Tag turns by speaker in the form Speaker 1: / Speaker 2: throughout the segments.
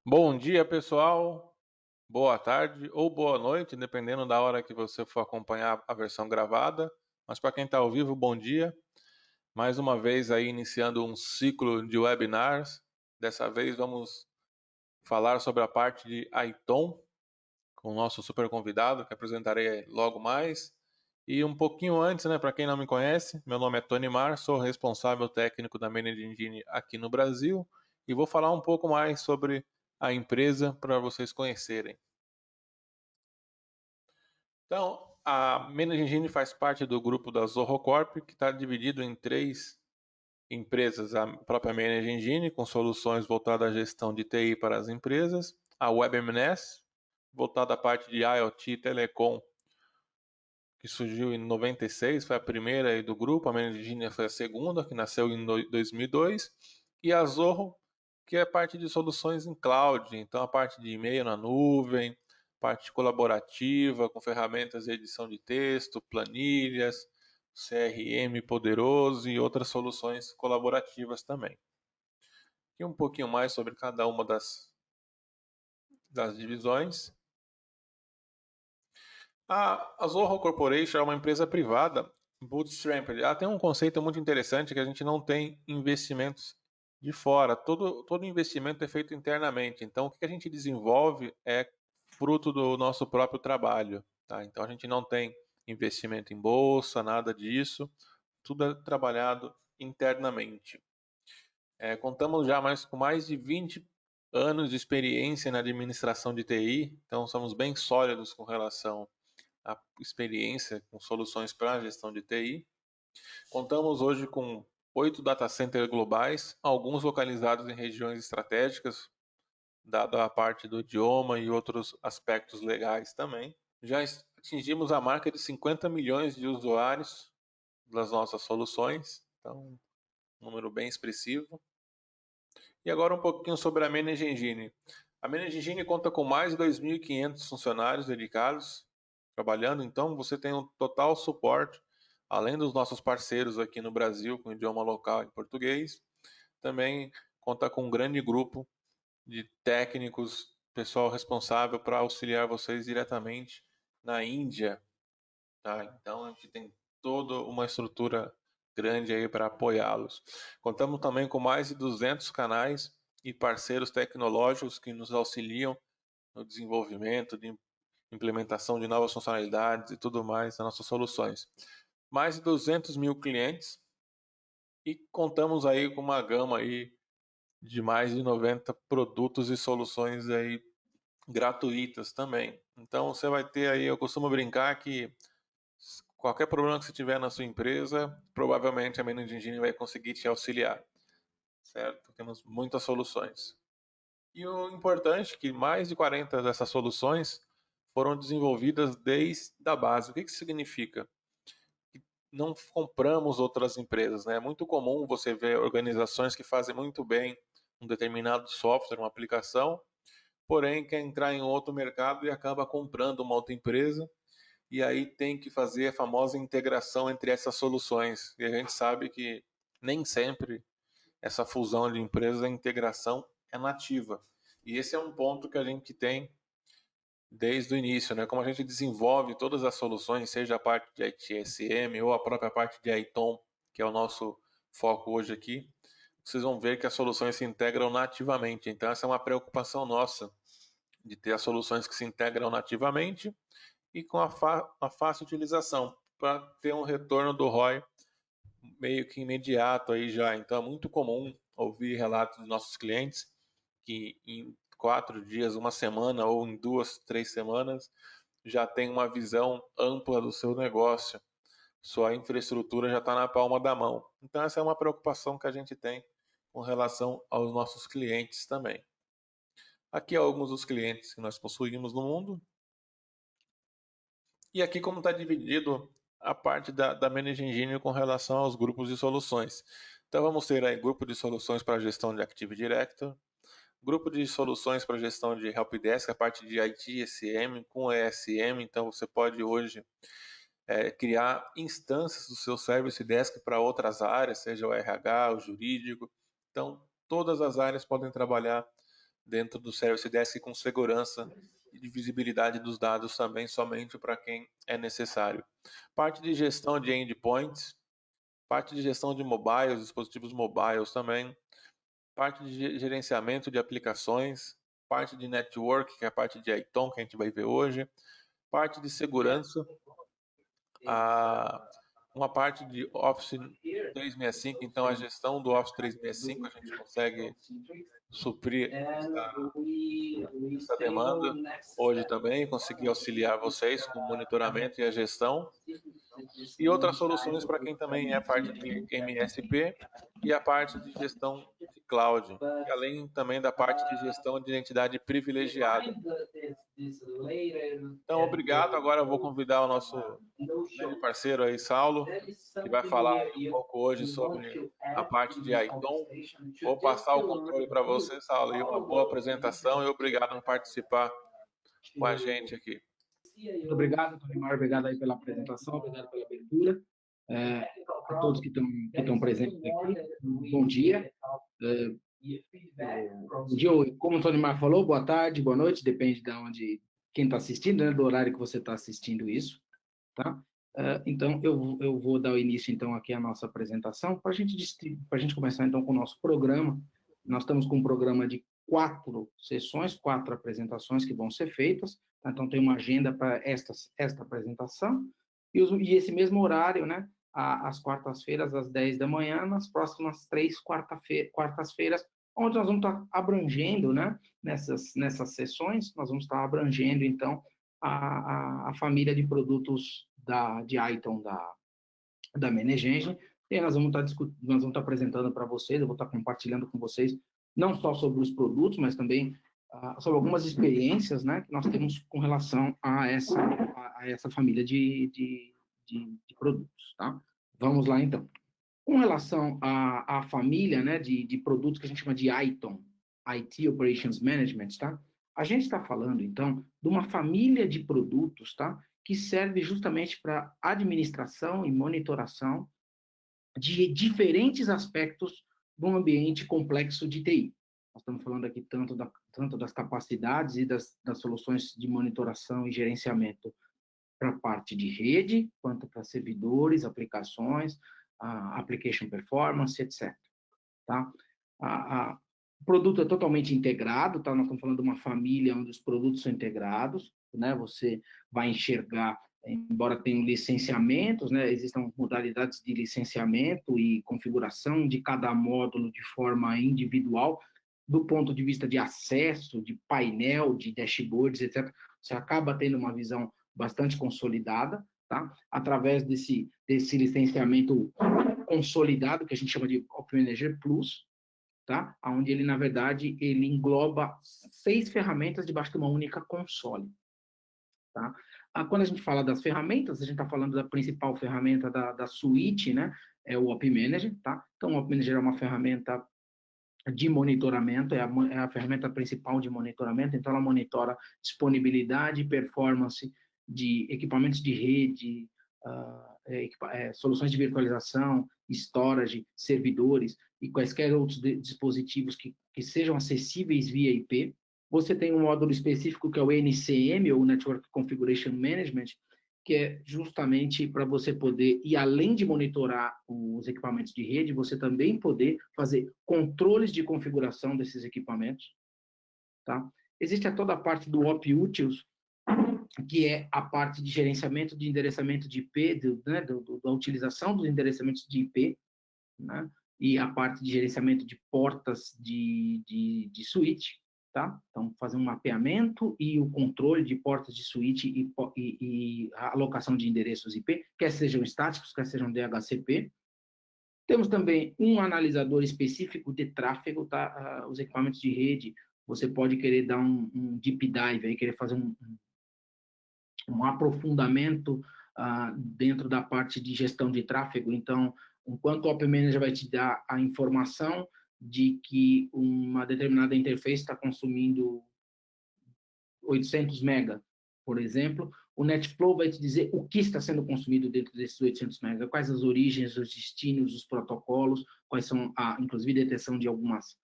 Speaker 1: Bom dia, pessoal. Boa tarde ou boa noite, dependendo da hora que você for acompanhar a versão gravada. Mas para quem está ao vivo, bom dia. Mais uma vez aí iniciando um ciclo de webinars. Dessa vez vamos falar sobre a parte de Aiton, com o nosso super convidado, que apresentarei logo mais. E um pouquinho antes, né, para quem não me conhece, meu nome é Tony Mar, sou responsável técnico da Managed Engine aqui no Brasil e vou falar um pouco mais sobre a empresa para vocês conhecerem. Então, a Managed Engine faz parte do grupo da Zoho Corp, que está dividido em três empresas: a própria Managed Engine, com soluções voltadas à gestão de TI para as empresas, a WebMS, voltada à parte de IoT e Telecom, que surgiu em 96, foi a primeira aí do grupo, a Managed Engine foi a segunda, que nasceu em 2002, e a Zoho, que é parte de soluções em cloud, então a parte de e-mail na nuvem, parte colaborativa, com ferramentas de edição de texto, planilhas, CRM poderoso e outras soluções colaborativas também. E um pouquinho mais sobre cada uma das divisões. A Zoho Corporation é uma empresa privada, bootstrapped. Ela tem um conceito muito interessante que a gente não tem investimentos de fora. Todo investimento é feito internamente. Então, o que a gente desenvolve é fruto do nosso próprio trabalho. Tá? Então, a gente não tem investimento em bolsa, nada disso. Tudo é trabalhado internamente. Contamos já com mais de 20 anos de experiência na administração de TI. Então, somos bem sólidos com relação a experiência com soluções para a gestão de TI. Contamos hoje com 8 data centers globais, alguns localizados em regiões estratégicas, dada a parte do idioma e outros aspectos legais também. Já atingimos a marca de 50 milhões de usuários das nossas soluções, então um número bem expressivo. E agora um pouquinho sobre a Managed Engine. A Managed Engine conta com mais de 2.500 funcionários dedicados trabalhando, então você tem um total suporte, além dos nossos parceiros aqui no Brasil, com idioma local em português, também conta com um grande grupo de técnicos, pessoal responsável para auxiliar vocês diretamente na Índia, tá? Então a gente tem toda uma estrutura grande aí para apoiá-los. Contamos também com mais de 200 canais e parceiros tecnológicos que nos auxiliam no desenvolvimento, de implementação de novas funcionalidades e tudo mais nas nossas soluções. Mais de 200 mil clientes e contamos aí com uma gama aí de mais de 90 produtos e soluções aí gratuitas também. Então você vai ter aí, eu costumo brincar que qualquer problema que você tiver na sua empresa, provavelmente a Managed Engine vai conseguir te auxiliar, certo? Temos muitas soluções. E o importante é que mais de 40 dessas soluções foram desenvolvidas desde a base. O que isso significa? Que não compramos outras empresas, né? É muito comum você ver organizações que fazem muito bem um determinado software, uma aplicação, porém quer entrar em outro mercado e acaba comprando uma outra empresa e aí tem que fazer a famosa integração entre essas soluções. E a gente sabe que nem sempre essa fusão de empresas, a integração é nativa. E esse é um ponto que a gente tem desde o início, né? Como a gente desenvolve todas as soluções, seja a parte de ITSM ou a própria parte de ITOM, que é o nosso foco hoje aqui, vocês vão ver que as soluções se integram nativamente. Então essa é uma preocupação nossa, de ter as soluções que se integram nativamente e com a fácil utilização, para ter um retorno do ROI meio que imediato aí já. Então é muito comum ouvir relatos dos nossos clientes que em 4 dias, uma semana ou em 2, 3 semanas já tem uma visão ampla do seu negócio. Sua infraestrutura já está na palma da mão. Então essa é uma preocupação que a gente tem com relação aos nossos clientes também. Aqui alguns dos clientes que nós possuímos no mundo. E aqui como está dividido a parte da Managed Engine com relação aos grupos de soluções. Então vamos ter aí grupo de soluções para gestão de Active Directory, grupo de soluções para gestão de Helpdesk, a parte de IT, SM com ESM. Então você pode hoje criar instâncias do seu Service Desk para outras áreas, seja o RH, o jurídico. Então todas as áreas podem trabalhar dentro do Service Desk com segurança e de visibilidade dos dados também, somente para quem é necessário. Parte de gestão de endpoints, parte de gestão de mobiles, dispositivos mobiles também, parte de gerenciamento de aplicações, parte de network, que é a parte de ITOM que a gente vai ver hoje, parte de segurança, uma parte de Office 365, então a gestão do Office 365 a gente consegue suprir essa demanda hoje também, conseguir auxiliar vocês com o monitoramento e a gestão, e outras soluções para quem também é parte de MSP e a parte de gestão de cloud, e além também da parte de gestão de identidade privilegiada. Então, obrigado. Agora eu vou convidar o nosso grande parceiro aí, Saulo, que vai falar aí um pouco hoje sobre a parte de ITOM. Vou passar o controle para você, Saulo, e uma boa apresentação, e obrigado por participar com a gente aqui.
Speaker 2: Muito obrigado, Tolimar, obrigado aí pela apresentação, obrigado pela abertura. A todos que estão presentes aqui, bom dia. Como o Tolimar falou, boa tarde, boa noite, depende de onde, quem está assistindo, né, do horário que você está assistindo isso, tá? Então, eu vou dar o início, então, aqui à nossa apresentação, para a gente começar, então, com o nosso programa. Nós estamos com um programa de 4 sessões, 4 apresentações que vão ser feitas, tá? Então, tem uma agenda para esta apresentação, e esse mesmo horário, né, às quartas-feiras, às 10 da manhã, nas próximas 3 quartas-feiras, onde nós vamos estar abrangendo, né, nessas sessões, nós vamos estar abrangendo, então, a família de produtos de ITOM da Manage Engine, e nós vamos estar apresentando para vocês, eu vou estar compartilhando com vocês, não só sobre os produtos, mas também sobre algumas experiências, né, que nós temos com relação a essa família de produtos, tá? Vamos lá, então. Com relação à família, né, de produtos que a gente chama de ITOM, IT Operations Management, tá? A gente está falando, então, de uma família de produtos, tá? Que serve justamente para administração e monitoração de diferentes aspectos de um ambiente complexo de TI. Nós estamos falando aqui tanto das capacidades e das soluções de monitoração e gerenciamento para a parte de rede, quanto para servidores, aplicações, application performance, etc. Tá? O produto é totalmente integrado, tá? Nós estamos falando de uma família onde os produtos são integrados, né? Você vai enxergar, embora tenham licenciamentos, né? Existam modalidades de licenciamento e configuração de cada módulo de forma individual, do ponto de vista de acesso, de painel, de dashboards, etc. Você acaba tendo uma visão bastante consolidada, tá? Através desse licenciamento consolidado, que a gente chama de Op Manager Plus, tá? Onde ele, na verdade, ele engloba 6 ferramentas debaixo de uma única console, tá? Quando a gente fala das ferramentas, a gente está falando da principal ferramenta da suíte, né? É o Op Manager, tá? Então, o Op Manager é uma ferramenta de monitoramento, é a ferramenta principal de monitoramento, então ela monitora disponibilidade e performance de equipamentos de rede, soluções de virtualização, storage, servidores e quaisquer outros dispositivos que sejam acessíveis via IP. Você tem um módulo específico que é o NCM, ou Network Configuration Management, que é justamente para você poder, e além de monitorar os equipamentos de rede, você também poder fazer controles de configuração desses equipamentos, tá? Existe toda a parte do Op Utils, que é a parte de gerenciamento de endereçamento de IP, da utilização dos endereçamentos de IP, né? E a parte de gerenciamento de portas de switch, tá? Então, fazer um mapeamento e o controle de portas de switch e a alocação de endereços IP, quer sejam estáticos, quer sejam DHCP. Temos também um analisador específico de tráfego, tá? Os equipamentos de rede, você pode querer dar um deep dive, aí, querer fazer um aprofundamento dentro da parte de gestão de tráfego. Então, enquanto o Op Manager vai te dar a informação de que uma determinada interface está consumindo 800 mega, por exemplo, o NetFlow vai te dizer o que está sendo consumido dentro desses 800 mega, quais as origens, os destinos, os protocolos, quais são inclusive, detecção de algumas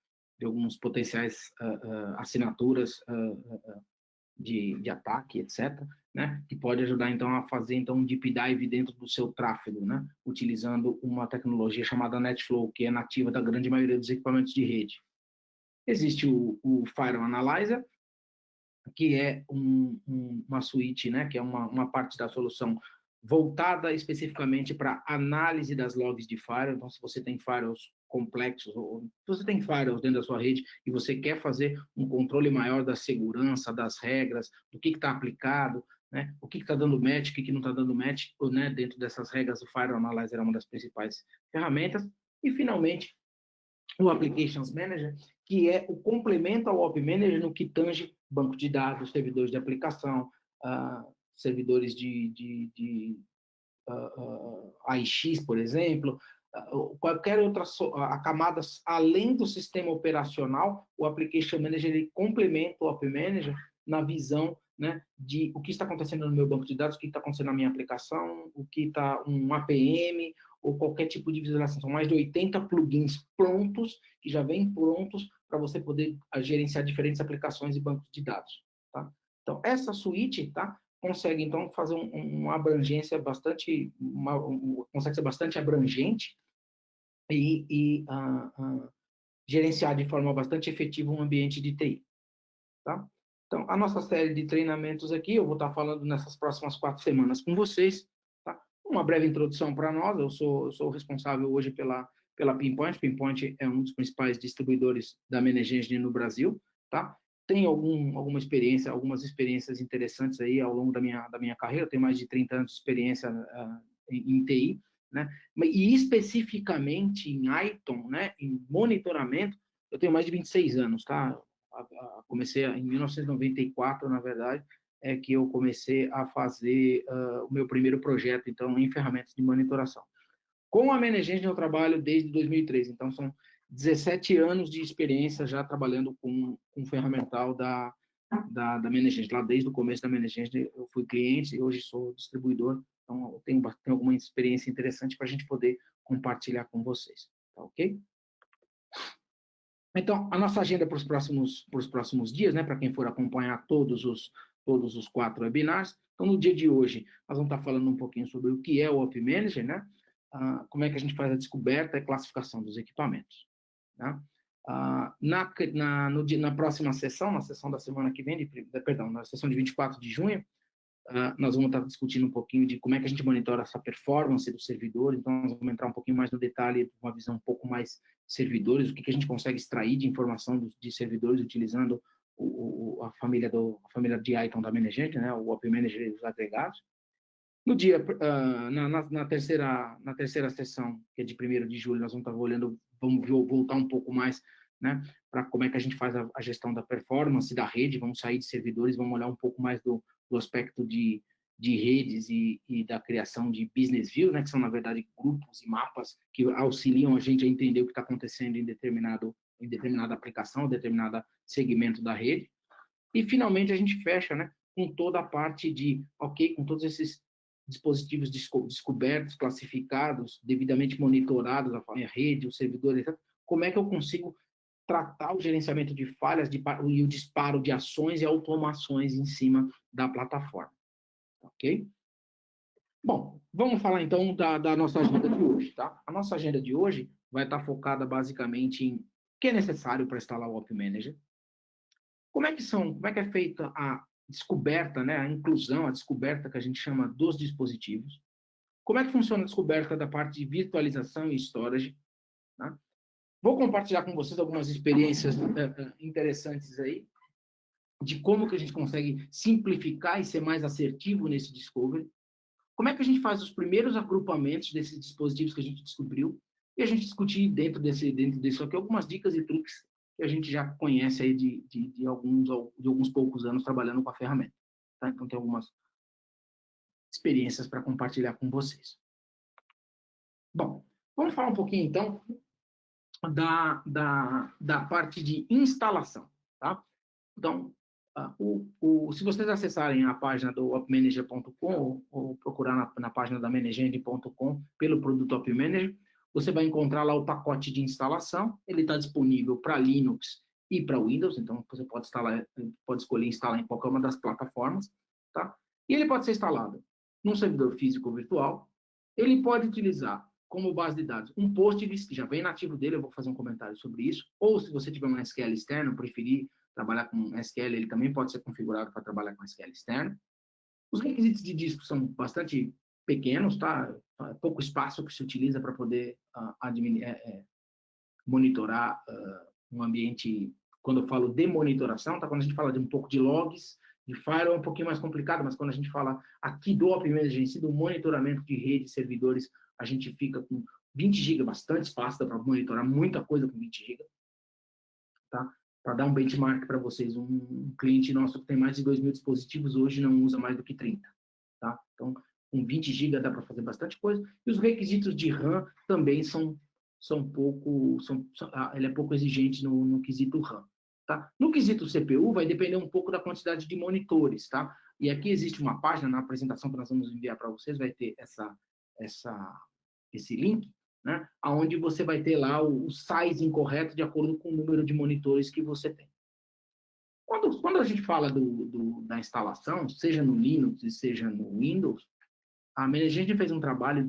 Speaker 2: alguns potenciais assinaturas de ataque, etc., né, que pode ajudar, então, a fazer, então, um deep dive dentro do seu tráfego, né, utilizando uma tecnologia chamada NetFlow, que é nativa da grande maioria dos equipamentos de rede. Existe o Firewall Analyzer, que é uma suíte, né, que é uma parte da solução voltada especificamente para análise das logs de firewall. Então, se você tem firewalls complexos, ou se você tem firewalls dentro da sua rede e você quer fazer um controle maior da segurança, das regras, do que está aplicado, né, o que está dando match, o que não está dando match, né, dentro dessas regras, o Firewall Analyzer é uma das principais ferramentas. E, finalmente, o Applications Manager, que é o complemento ao Op Manager no que tange banco de dados, servidores de aplicação, servidores de AIX, por exemplo, qualquer outra camadas além do sistema operacional. O Application Manager ele complementa o Op Manager na visão, né, de o que está acontecendo no meu banco de dados, o que está acontecendo na minha aplicação, o que está um APM, ou qualquer tipo de visualização. São mais de 80 plugins prontos, que já vêm prontos para você poder gerenciar diferentes aplicações e bancos de dados. Tá? Então, essa suíte, tá, consegue, então, fazer uma abrangência bastante, consegue ser bastante abrangente e gerenciar de forma bastante efetiva um ambiente de TI. Tá? Então, a nossa série de treinamentos aqui, eu vou estar falando nessas próximas 4 semanas com vocês. Tá? Uma breve introdução para nós. Eu sou responsável hoje pela Pinpoint. Pinpoint é um dos principais distribuidores da Managed Engine no Brasil. Tá? Tenho algumas experiências interessantes aí ao longo da minha carreira. Eu tenho mais de 30 anos de experiência em TI, né? E especificamente em ITOM, né? Em monitoramento, eu tenho mais de 26 anos, tá? Comecei em 1994, na verdade, é que eu comecei a fazer o meu primeiro projeto, então, em ferramentas de monitoração. Com a Managed Engine eu trabalho desde 2013, então são 17 anos de experiência já trabalhando com ferramental da Managed Engine. Lá desde o começo da Managed Engine eu fui cliente e hoje sou distribuidor, então eu tenho alguma experiência interessante para a gente poder compartilhar com vocês, tá ok? Então, a nossa agenda para os próximos dias, né, para quem for acompanhar todos os 4 webinars. Então, no dia de hoje, nós vamos estar falando um pouquinho sobre o que é o Op Manager, né? Como é que a gente faz a descoberta e classificação dos equipamentos. Né? Na próxima sessão, na sessão da semana que vem, na sessão de 24 de junho, nós vamos estar discutindo um pouquinho de como é que a gente monitora essa performance do servidor. Então, nós vamos entrar um pouquinho mais no detalhe, uma visão um pouco mais servidores, o que a gente consegue extrair de informação de servidores utilizando a família de ITOM da Managed Engine, né, o Op Manager e os agregados. No dia, na terceira sessão, que é de 1º de julho, nós vamos estar vamos voltar um pouco mais, né, para como é que a gente faz a gestão da performance da rede. Vamos sair de servidores, vamos olhar um pouco mais do aspecto de redes e da criação de business view, né, que são, na verdade, grupos e mapas que auxiliam a gente a entender o que está acontecendo em determinada aplicação, determinado segmento da rede. E, finalmente, a gente fecha, né, com toda a parte com todos esses dispositivos descobertos, classificados, devidamente monitorados, a rede, o servidor, etc. Como é que eu consigo tratar o gerenciamento de falhas e o disparo de ações e automações em cima da plataforma. Ok? Bom, vamos falar então da nossa agenda de hoje, tá? A nossa agenda de hoje vai estar focada basicamente em o que é necessário para instalar o Op Manager, como é que é feita a descoberta, né, a inclusão, a descoberta que a gente chama dos dispositivos, como é que funciona a descoberta da parte de virtualização e storage, tá? Vou compartilhar com vocês algumas experiências interessantes aí, de como que a gente consegue simplificar e ser mais assertivo nesse discovery, como é que a gente faz os primeiros agrupamentos desses dispositivos que a gente descobriu, e a gente discutir dentro disso aqui algumas dicas e truques que a gente já conhece aí de alguns poucos anos trabalhando com a ferramenta. Tá? Então, tem algumas experiências para compartilhar com vocês. Bom, vamos falar um pouquinho, então, da parte de instalação. Tá? Então, se vocês acessarem a página do opmanager.com ou procurar na página da managed.com pelo produto Op Manager, você vai encontrar lá o pacote de instalação, ele está disponível para Linux e para Windows, então você pode escolher instalar em qualquer uma das plataformas, tá? E ele pode ser instalado num servidor físico ou virtual, ele pode utilizar como base de dados um Postgres, que já vem nativo dele, eu vou fazer um comentário sobre isso, ou se você tiver um SQL externo, preferir trabalhar com SQL, ele também pode ser configurado para trabalhar com SQL externo. Os requisitos de disco são bastante pequenos, tá? É pouco espaço que se utiliza para poder monitorar um ambiente, quando eu falo de monitoração, tá? Quando a gente fala de um pouco de logs, de firewall é um pouquinho mais complicado, mas quando a gente fala aqui do Open Management, do monitoramento de rede, servidores, a gente fica com 20 GB, bastante espaço para monitorar muita coisa com 20 GB, tá? Para dar um benchmark para vocês, um cliente nosso que tem mais de 2.000 dispositivos hoje não usa mais do que 30, tá? Então, com 20 GB dá para fazer bastante coisa. E os requisitos de RAM também ele é pouco exigente no quesito RAM, tá? No quesito CPU, vai depender um pouco da quantidade de monitores, tá? E aqui existe uma página na apresentação que nós vamos enviar para vocês, vai ter esse link, né? Onde você vai ter lá o size incorreto de acordo com o número de monitores que você tem. Quando a gente fala da instalação, seja no Linux e seja no Windows, a gente fez um trabalho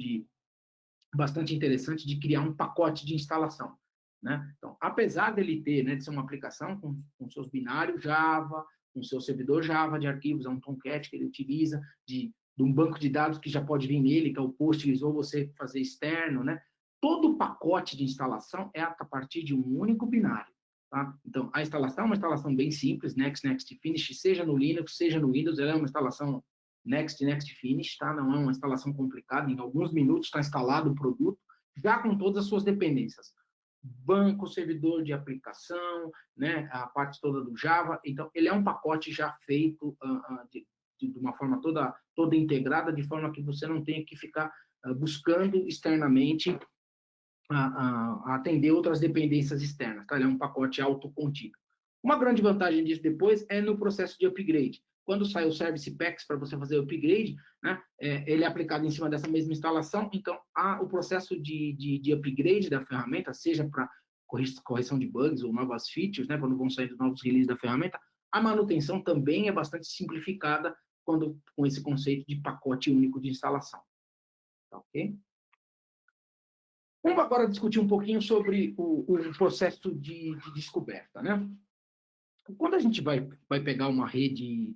Speaker 2: bastante interessante de criar um pacote de instalação, né? Então, apesar dele ter, né, de ser uma aplicação com seus binários Java, com seu servidor Java de arquivos, é um Tomcat que ele utiliza, de um banco de dados que já pode vir nele, que é o Postgres, ou você fazer externo, né? Todo o pacote de instalação é a partir de um único binário, tá? Então, a instalação é uma instalação bem simples, Next, Next, Finish, seja no Linux, seja no Windows, ela é uma instalação Next, Next, Finish, tá? Não é uma instalação complicada, em alguns minutos está instalado o produto, já com todas as suas dependências. Banco, servidor de aplicação, né? A parte toda do Java. Então, ele é um pacote já feito de uma forma toda integrada, de forma que você não tenha que ficar buscando externamente atender outras dependências externas, tá? Ele é um pacote autocontido. Uma grande vantagem disso depois é no processo de upgrade. Quando sai o Service Packs para você fazer o upgrade, né, ele é aplicado em cima dessa mesma instalação, então o processo de upgrade da ferramenta, seja para correção de bugs ou novas features, né, quando vão sair novos releases da ferramenta, a manutenção também é bastante simplificada com esse conceito de pacote único de instalação. Tá, ok? Vamos agora discutir um pouquinho sobre o processo de descoberta, né? Quando a gente vai pegar uma rede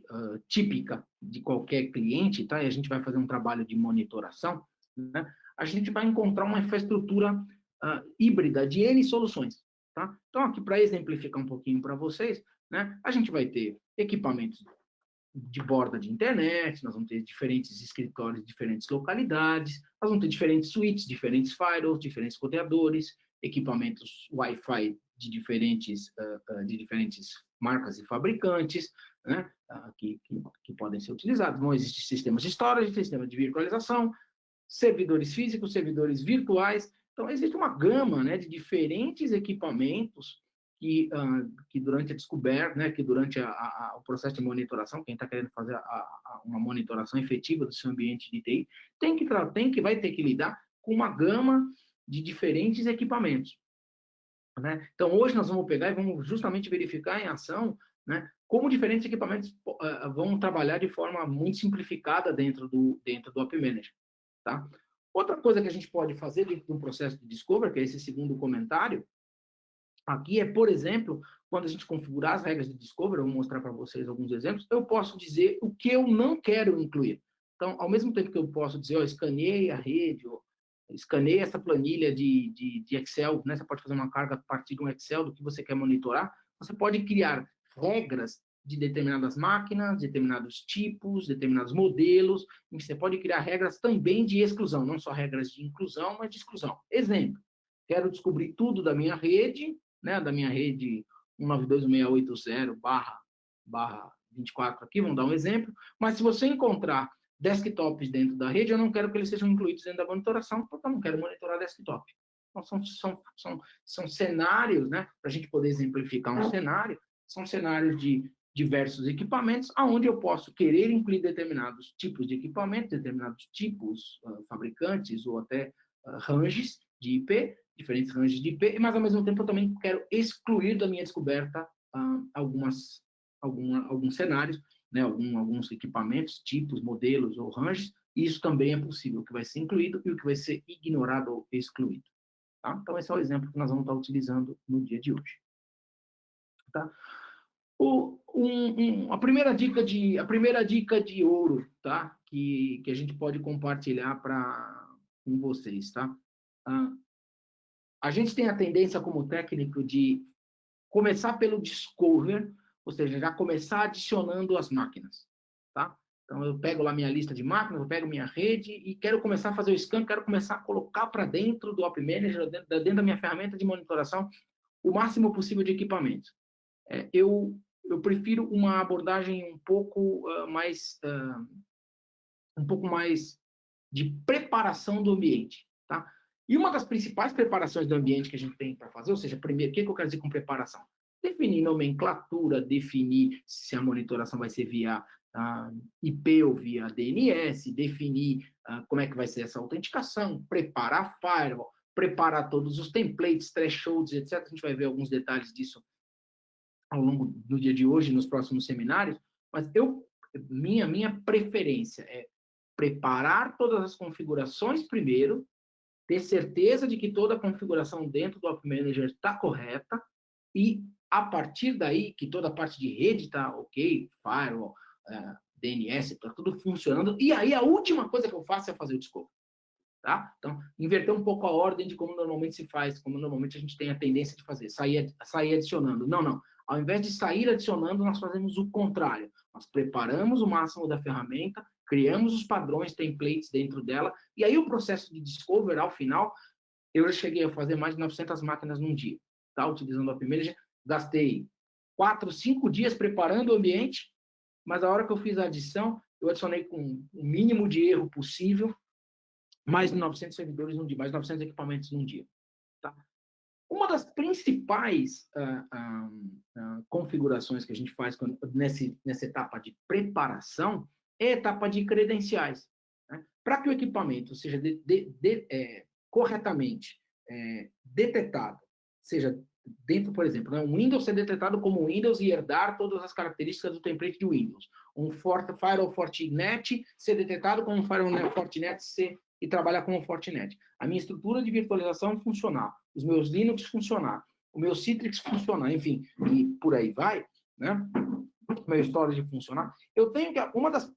Speaker 2: típica de qualquer cliente, tá? E a gente vai fazer um trabalho de monitoração, né? A gente vai encontrar uma infraestrutura híbrida de N soluções, tá? Então, aqui para exemplificar um pouquinho para vocês, né? A gente vai ter equipamentos de borda de internet, nós vamos ter diferentes escritórios, diferentes localidades, nós vamos ter diferentes suítes, diferentes firewalls, diferentes roteadores, equipamentos Wi-Fi de diferentes marcas e fabricantes, né, que podem ser utilizados. Vão existir sistemas de storage, sistemas de virtualização, servidores físicos, servidores virtuais. Então, existe uma gama, né, de diferentes equipamentos que durante a descoberta, né, que durante o processo de monitoração, quem está querendo fazer uma monitoração efetiva do seu ambiente de TI, vai ter que lidar com uma gama de diferentes equipamentos, né? Então, hoje nós vamos pegar e vamos justamente verificar em ação, né, como diferentes equipamentos vão trabalhar de forma muito simplificada dentro do App Manager, tá? Outra coisa que a gente pode fazer dentro do processo de discovery, que é esse segundo comentário, aqui é, por exemplo, quando a gente configurar as regras de discovery, eu vou mostrar para vocês alguns exemplos, eu posso dizer o que eu não quero incluir. Então, ao mesmo tempo que eu posso dizer, escaneei a rede, escaneei essa planilha de Excel, né? Você pode fazer uma carga a partir de um Excel do que você quer monitorar, você pode criar regras de determinadas máquinas, determinados tipos, determinados modelos, e você pode criar regras também de exclusão, não só regras de inclusão, mas de exclusão. Exemplo, quero descobrir tudo da minha rede, né, da minha rede 192.168.0/24 aqui, vamos dar um exemplo, mas se você encontrar desktops dentro da rede, eu não quero que eles sejam incluídos dentro da monitoração, porque eu não quero monitorar desktop. Então, são cenários, né, para a gente poder exemplificar um cenário, são cenários de diversos equipamentos, aonde eu posso querer incluir determinados tipos de equipamentos, determinados tipos, fabricantes ou até ranges, de IP, diferentes ranges de IP, mas ao mesmo tempo eu também quero excluir da minha descoberta alguns cenários, né, alguns equipamentos, tipos, modelos ou ranges, e isso também é possível, o que vai ser incluído e o que vai ser ignorado ou excluído. Tá? Então, esse é o exemplo que nós vamos estar utilizando no dia de hoje. Tá? A primeira dica de ouro, tá? Que a gente pode compartilhar com vocês. Tá? A gente tem a tendência, como técnico, de começar pelo discover, ou seja, já começar adicionando as máquinas. Tá? Então, eu pego lá minha lista de máquinas, eu pego minha rede e quero começar a fazer o scan, quero começar a colocar para dentro do App Manager, dentro da minha ferramenta de monitoração, o máximo possível de equipamentos. Eu prefiro uma abordagem um pouco mais de preparação do ambiente, tá? E uma das principais preparações do ambiente que a gente tem para fazer, ou seja, primeiro, o que eu quero dizer com preparação? Definir nomenclatura, definir se a monitoração vai ser via IP ou via DNS, definir como é que vai ser essa autenticação, preparar firewall, preparar todos os templates, thresholds, etc. A gente vai ver alguns detalhes disso ao longo do dia de hoje, nos próximos seminários, mas minha preferência é preparar todas as configurações primeiro, ter certeza de que toda a configuração dentro do App Manager está correta e, a partir daí, que toda a parte de rede está ok, firewall, DNS, está tudo funcionando, e aí a última coisa que eu faço é fazer o discovery. Tá? Então, inverter um pouco a ordem de como normalmente se faz, como normalmente a gente tem a tendência de fazer, sair adicionando. Não. Ao invés de sair adicionando, nós fazemos o contrário. Nós preparamos o máximo da ferramenta, criamos os padrões, templates dentro dela, e aí o processo de discover, ao final, eu já cheguei a fazer mais de 900 máquinas num dia, tá? Utilizando a primeira, gastei 4, 5 dias preparando o ambiente, mas a hora que eu fiz a adição, eu adicionei com o mínimo de erro possível, mais de 900 servidores num dia, mais de 900 equipamentos num dia. Tá? Uma das principais configurações que a gente faz nessa etapa de preparação é a etapa de credenciais. Né? Para que o equipamento seja corretamente detetado, seja dentro, por exemplo, né, um Windows ser detetado como Windows e herdar todas as características do template de Windows. Um Firewall Fortinet ser detetado como um Firewall Fortinet e trabalhar como Fortinet. A minha estrutura de virtualização funcionar, os meus Linux funcionar, o meu Citrix funcionar, enfim, e por aí vai, né? Meu storage funcionar. Eu tenho que uma das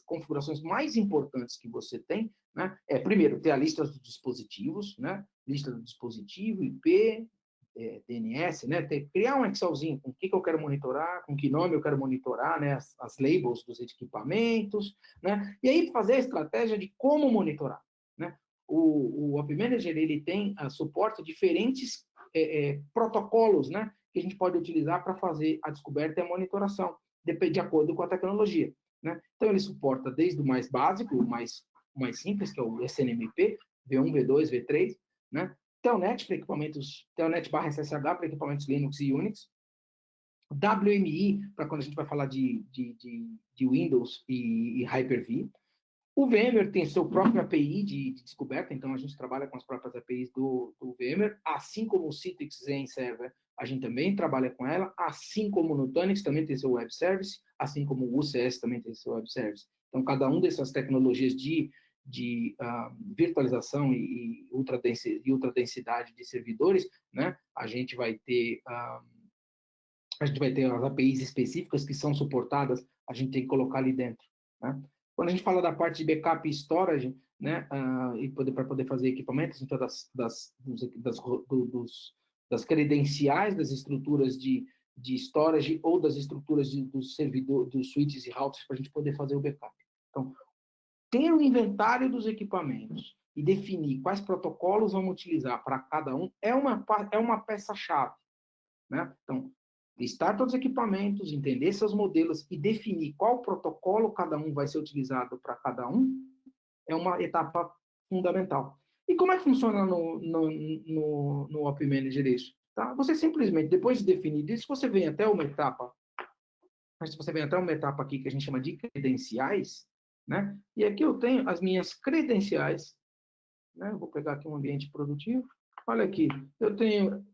Speaker 2: configurações mais importantes que você tem, né, é, primeiro, ter a lista dos dispositivos, né, lista do dispositivo, IP, DNS, né, criar um Excelzinho com o que eu quero monitorar, com que nome eu quero monitorar, né, as labels dos equipamentos, né, e aí fazer a estratégia de como monitorar, né. O App Manager, ele tem suporte a diferentes protocolos, né, que a gente pode utilizar para fazer a descoberta e a monitoração, de acordo com a tecnologia. Né? Então, ele suporta desde o mais básico, o mais simples, que é o SNMP, V1, V2, V3, né? Telnet para equipamentos, Telnet/SSH para equipamentos Linux e Unix, WMI para quando a gente vai falar de Windows e Hyper-V. O VMware tem seu próprio API de descoberta, então a gente trabalha com as próprias APIs do VMware, assim como o Citrix Zen Server, a gente também trabalha com ela, assim como o Nutanix também tem seu web service, assim como o UCS também tem seu web service. Então, cada uma dessas tecnologias de virtualização e ultradensidade de servidores, né, a gente vai ter as APIs específicas que são suportadas, a gente tem que colocar ali dentro. Né? Quando a gente fala da parte de backup e storage, né, para poder fazer equipamentos, então das credenciais das estruturas de storage ou das estruturas dos servidores, dos switches e routers para a gente poder fazer o backup. Então, ter o inventário dos equipamentos e definir quais protocolos vamos utilizar para cada um é uma peça-chave. Né? Então, listar todos os equipamentos, entender seus modelos e definir qual protocolo cada um vai ser utilizado para cada um é uma etapa fundamental. E como é que funciona no App Manager isso? Tá? Você simplesmente, depois de definir isso, você vem até uma etapa, aqui que a gente chama de credenciais, né? E aqui eu tenho as minhas credenciais né? Eu vou pegar aqui um ambiente produtivo. Olha aqui, eu tenho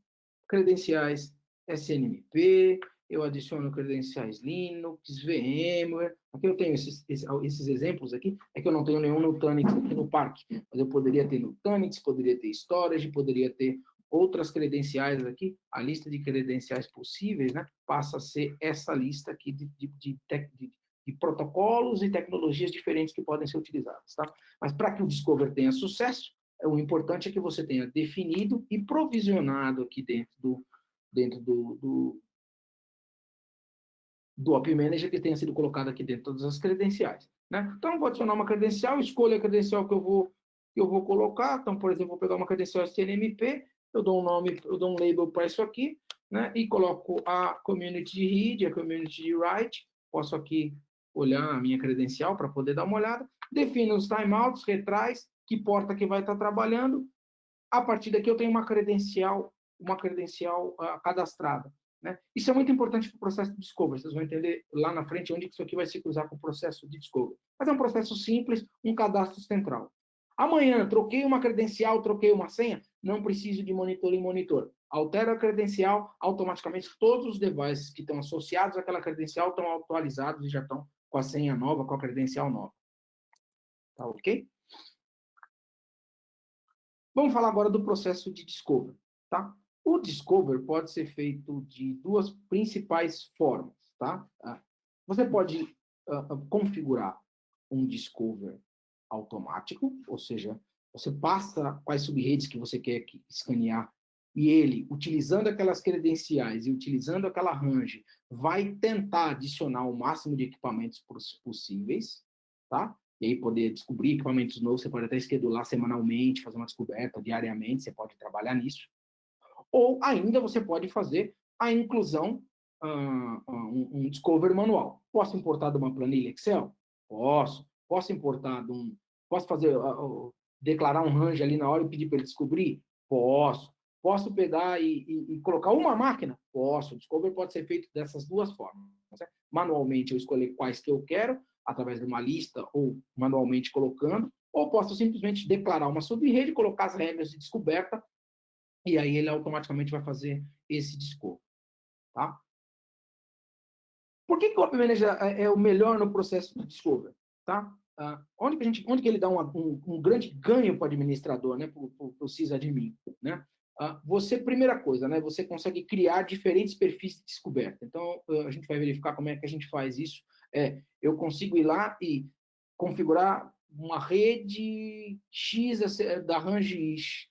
Speaker 2: credenciais SNMP, eu adiciono credenciais Linux, VMware. Aqui eu tenho esses exemplos aqui. É que eu não tenho nenhum Nutanix aqui no parque, mas eu poderia ter Nutanix, poderia ter Storage, poderia ter outras credenciais aqui. A lista de credenciais possíveis, né, passa a ser essa lista aqui de protocolos e tecnologias diferentes que podem ser utilizadas, tá? Mas para que o Discover tenha sucesso, o importante é que você tenha definido e provisionado aqui do App Manager, que tenha sido colocado aqui dentro todas as credenciais, né? Então, eu vou adicionar uma credencial, escolho a credencial que eu vou colocar. Então, por exemplo, vou pegar uma credencial SNMP, eu dou um nome, eu dou um label para isso aqui, né? E coloco a community de read, a community de write. Posso aqui olhar a minha credencial para poder dar uma olhada. Defino os timeouts, retrais, que porta que vai estar trabalhando. A partir daqui eu tenho uma credencial cadastrada, né? Isso é muito importante para o processo de discovery. Vocês vão entender lá na frente onde isso aqui vai se cruzar com o processo de discovery. Mas é um processo simples, um cadastro central. Amanhã, troquei uma credencial, troquei uma senha, não preciso de monitor em monitor. Altero a credencial, automaticamente todos os devices que estão associados àquela credencial estão atualizados e já estão com a senha nova, com a credencial nova. Tá ok? Vamos falar agora do processo de discover, tá? O discover pode ser feito de duas principais formas, tá? Você pode configurar um discover automático, ou seja, você passa quais subredes que você quer escanear e ele, utilizando aquelas credenciais e utilizando aquela range, vai tentar adicionar o máximo de equipamentos possíveis, tá? E aí poder descobrir equipamentos novos, você pode até schedular semanalmente, fazer uma descoberta diariamente, você pode trabalhar nisso. Ou ainda você pode fazer a inclusão, um discover manual. Posso importar de uma planilha Excel? Posso. Posso importar Posso fazer, declarar um range ali na hora e pedir para ele descobrir? Posso. Posso pegar e colocar uma máquina? Posso. O discover pode ser feito dessas duas formas. Certo? Manualmente eu escolher quais que eu quero, através de uma lista ou manualmente colocando, ou posso simplesmente declarar uma subrede, colocar as regras de descoberta, e aí ele automaticamente vai fazer esse discovery, tá? Por que o App Manager é o melhor no processo de discovery, tá? Onde que ele dá um grande ganho para o administrador, né, para o sysadmin, né? Você, primeira coisa, né, você consegue criar diferentes perfis de descoberta. Então, a gente vai verificar como é que a gente faz isso. Eu consigo ir lá e configurar uma rede X da range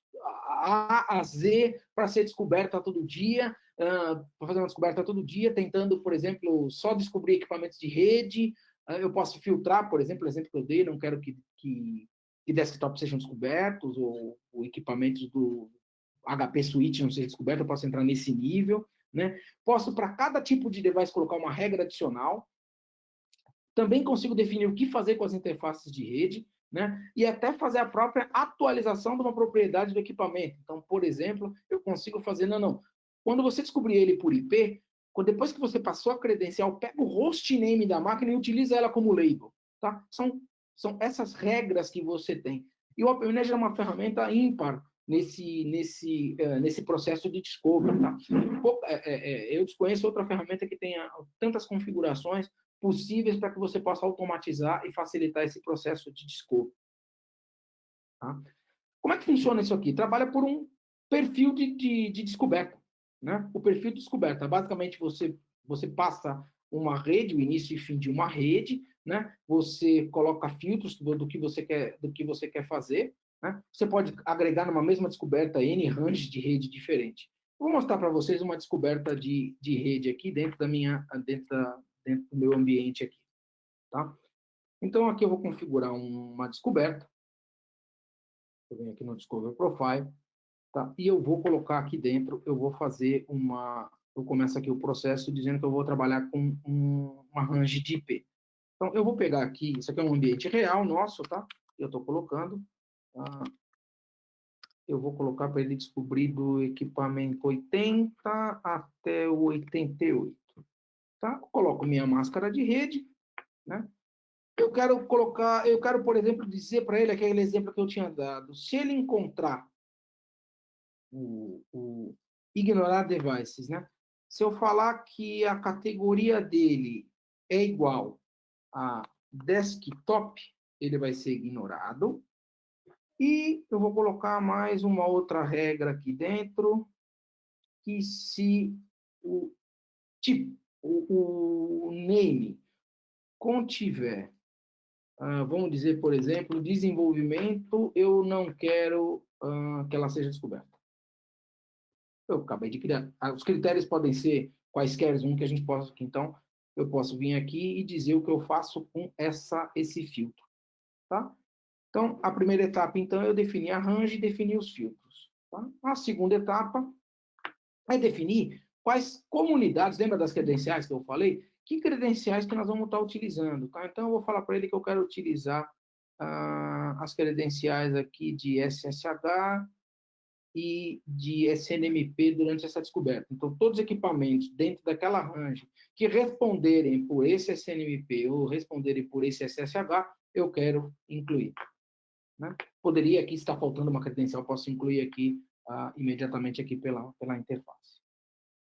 Speaker 2: A a Z para ser descoberta todo dia, para fazer uma descoberta todo dia, tentando, por exemplo, só descobrir equipamentos de rede. Eu posso filtrar, por exemplo, o exemplo que eu dei, não quero que desktops sejam descobertos, ou equipamentos do HP Switch não sejam descobertos, eu posso entrar nesse nível, né? Posso, para cada tipo de device, colocar uma regra adicional. Também consigo definir o que fazer com as interfaces de rede, né? E até fazer a própria atualização de uma propriedade do equipamento. Então, por exemplo, eu consigo fazer, não. Quando você descobrir ele por IP, depois que você passou a credencial, pega o hostname da máquina e utiliza ela como label, tá? São essas regras que você tem. E o App Manager é uma ferramenta ímpar nesse processo de discovery, tá? Eu desconheço outra ferramenta que tenha tantas configurações possíveis para que você possa automatizar e facilitar esse processo de discovery. Tá? Como é que funciona isso aqui? Trabalha por um perfil de descoberta. Né? O perfil de descoberta, basicamente, você passa uma rede, o início e fim de uma rede, né? Você coloca filtros do que você quer fazer. Né? Você pode agregar numa mesma descoberta N range de rede diferente. Vou mostrar para vocês uma descoberta de rede aqui dentro do meu ambiente aqui. Tá? Então, aqui eu vou configurar uma descoberta. Eu venho aqui no Discover Profile. Tá? E eu vou colocar aqui dentro, eu vou fazer eu começo aqui o processo dizendo que eu vou trabalhar com uma range de IP. Então, eu vou pegar aqui, isso aqui é um ambiente real nosso, tá? Eu estou colocando. Eu vou colocar para ele descobrir do equipamento 80 até o 88. Tá? Eu coloco minha máscara de rede, né? Eu quero, por exemplo, dizer para ele aquele exemplo que eu tinha dado. Se ele encontrar o ignorar devices, né? Se eu falar que a categoria dele é igual a desktop, ele vai ser ignorado. E eu vou colocar mais uma outra regra aqui dentro, que se o tipo, o name contiver, vamos dizer, por exemplo, desenvolvimento, eu não quero que ela seja descoberta. Eu acabei de criar. Os critérios podem ser quaisquer um que a gente possa, então, eu posso vir aqui e dizer o que eu faço com esse filtro, tá? Então, a primeira etapa, então, eu defini a range e defini os filtros. Tá? A segunda etapa é definir quais comunidades, lembra das credenciais que eu falei? Que credenciais que nós vamos estar utilizando, tá? Então, eu vou falar para ele que eu quero utilizar as credenciais aqui de SSH e de SNMP durante essa descoberta. Então, todos os equipamentos dentro daquela range que responderem por esse SNMP ou responderem por esse SSH, eu quero incluir. Né? Poderia aqui estar faltando uma credencial, posso incluir aqui imediatamente aqui pela interface.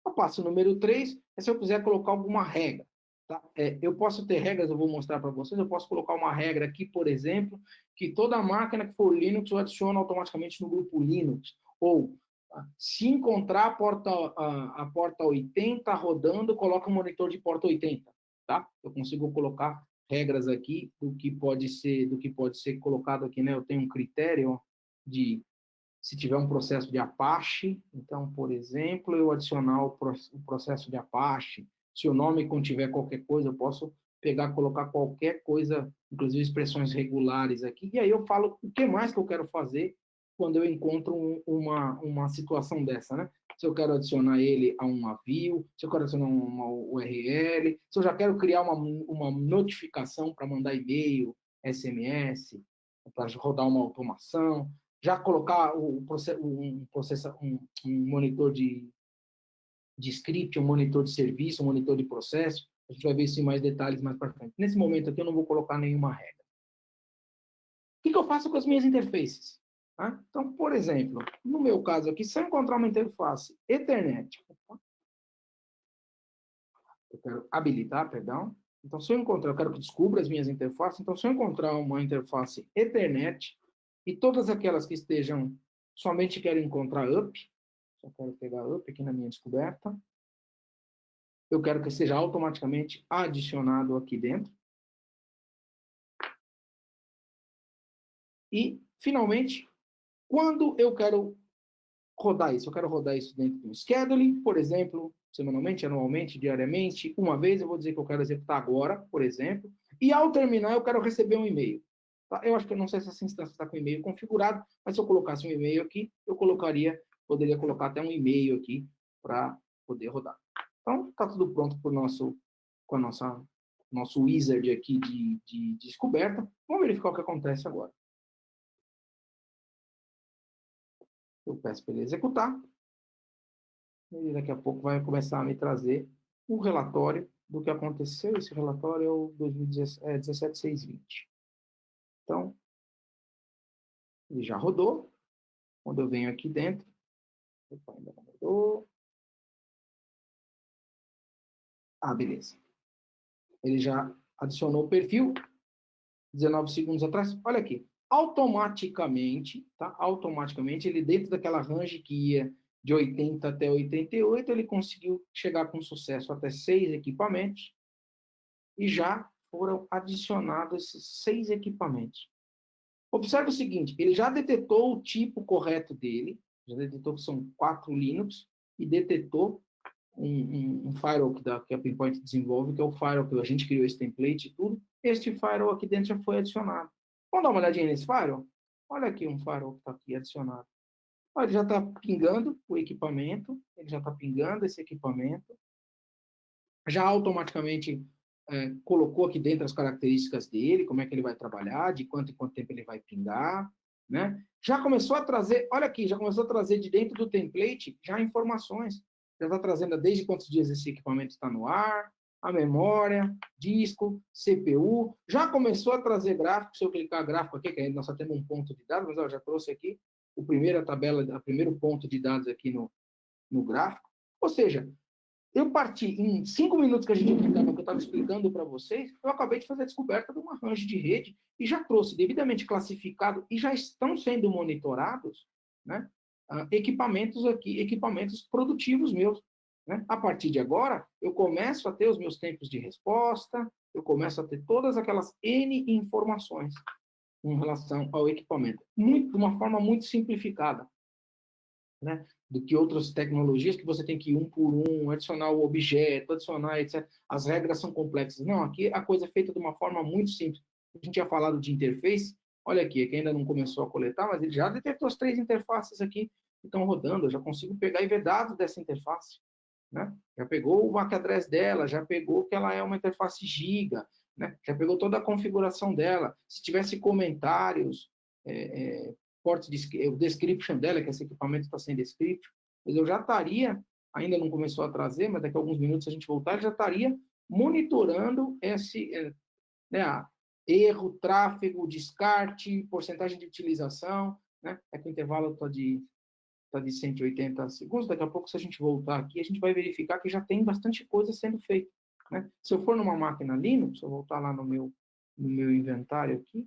Speaker 2: O passo número 3 é se eu quiser colocar alguma regra. Tá? Eu posso ter regras, eu vou mostrar para vocês, eu posso colocar uma regra aqui, por exemplo, que toda máquina que for Linux eu adiciono automaticamente no grupo Linux. Ou, se encontrar a porta 80 rodando, coloca um monitor de porta 80. Tá? Eu consigo colocar regras aqui do que pode ser colocado aqui. Né? Eu tenho um critério de se tiver um processo de Apache, então, por exemplo, eu adicionar o processo de Apache, se o nome contiver qualquer coisa, eu posso pegar, colocar qualquer coisa, inclusive expressões regulares aqui, e aí eu falo o que mais que eu quero fazer quando eu encontro uma situação dessa, né? Se eu quero adicionar ele a uma view, se eu quero adicionar uma URL, se eu já quero criar uma notificação para mandar e-mail, SMS, para rodar uma automação, já colocar um monitor de script, um monitor de serviço, um monitor de processo. A gente vai ver isso em mais detalhes mais para frente. Nesse momento aqui eu não vou colocar nenhuma regra. O que eu faço com as minhas interfaces? Então, por exemplo, no meu caso aqui, se eu encontrar uma interface Ethernet, eu quero habilitar, perdão. Então, se eu encontrar, eu quero que descubra as minhas interfaces. Então, se eu encontrar uma interface Ethernet e todas aquelas que estejam somente quero encontrar up, só quero pegar up aqui na minha descoberta, eu quero que seja automaticamente adicionado aqui dentro. E, finalmente, quando eu quero rodar isso? Eu quero rodar isso dentro do scheduling, por exemplo, semanalmente, anualmente, diariamente. Uma vez eu vou dizer que eu quero executar agora, por exemplo, e ao terminar eu quero receber um e-mail. Tá? Eu acho que eu não sei se essa instância está com e-mail configurado, mas se eu colocasse um e-mail aqui, poderia colocar até um e-mail aqui para poder rodar. Então, está tudo pronto para com a nosso wizard aqui de descoberta. Vamos verificar o que acontece agora. Eu peço para ele executar. E daqui a pouco vai começar a me trazer um relatório do que aconteceu. Esse relatório é o 2017-620. Então, ele já rodou. Quando eu venho aqui dentro, opa, ainda não rodou. Beleza. Ele já adicionou o perfil 19 segundos atrás. Olha aqui. Automaticamente, tá? Automaticamente, ele dentro daquela range que ia de 80 até 88, ele conseguiu chegar com sucesso até 6 equipamentos e já foram adicionados esses 6 equipamentos. Observe o seguinte, ele já detetou o tipo correto dele, já detetou que são 4 Linux, e detetou um firewall que a Pinpoint desenvolve, que é o firewall que a gente criou esse template e tudo. Este firewall aqui dentro já foi adicionado. Vamos dar uma olhadinha nesse firewall? Olha aqui um firewall que está aqui adicionado. Olha, ele já está pingando o equipamento, ele já está pingando esse equipamento, já automaticamente colocou aqui dentro as características dele, como é que ele vai trabalhar, de quanto em quanto tempo ele vai pingar, né? Já começou a trazer, olha aqui, já começou a trazer de dentro do template já informações. Já está trazendo desde quantos dias esse equipamento está no ar, a memória, disco, CPU. Já começou a trazer gráfico. Se eu clicar gráfico aqui, que nós só temos um ponto de dados, mas eu já trouxe aqui o primeiro ponto de dados aqui no gráfico. Ou seja, eu parti em 5 minutos que a gente que eu estava explicando para vocês, eu acabei de fazer a descoberta de uma range de rede e já trouxe devidamente classificado e já estão sendo monitorados, né, equipamentos aqui, equipamentos produtivos meus. Né? A partir de agora, eu começo a ter os meus tempos de resposta, eu começo a ter todas aquelas N informações em relação ao equipamento, de uma forma muito simplificada. Né, do que outras tecnologias que você tem que ir um por um, adicionar o objeto, adicionar, etc. As regras são complexas. Não, aqui a coisa é feita de uma forma muito simples. A gente tinha falado de interface, olha aqui, que ainda não começou a coletar, mas ele já detectou as 3 interfaces aqui que estão rodando, eu já consigo pegar e ver dados dessa interface. Né? Já pegou o MAC address dela, já pegou que ela é uma interface giga, né? Já pegou toda a configuração dela. Se tivesse comentários, ports de o description dela, que esse equipamento está sem description, mas eu já estaria, ainda não começou a trazer, mas daqui a alguns minutos a gente voltar, já estaria monitorando esse, né, erro, tráfego, descarte, porcentagem de utilização, né? É que o intervalo está de 180 segundos, daqui a pouco, se a gente voltar aqui, a gente vai verificar que já tem bastante coisa sendo feita. Né? Se eu for numa máquina Linux, se eu voltar lá no meu inventário aqui,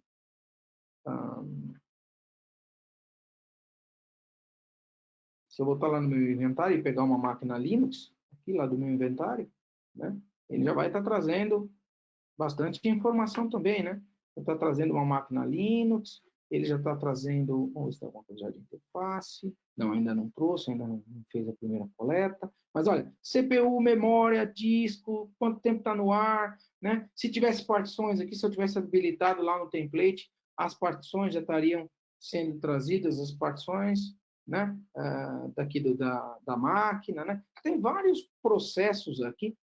Speaker 2: se eu voltar lá no meu inventário e pegar uma máquina Linux, aqui lá do meu inventário, né, ele já vai estar trazendo bastante informação também, né? Está trazendo uma máquina Linux, ele já está trazendo, vamos ver se tem alguma coisa de interface, não, ainda não trouxe, ainda não fez a primeira coleta, mas olha, CPU, memória, disco, quanto tempo está no ar, né? Se tivesse partições aqui, se eu tivesse habilitado lá no template, as partições já estariam sendo trazidas, as partições, né? Daqui da máquina, né? Tem vários processos aqui,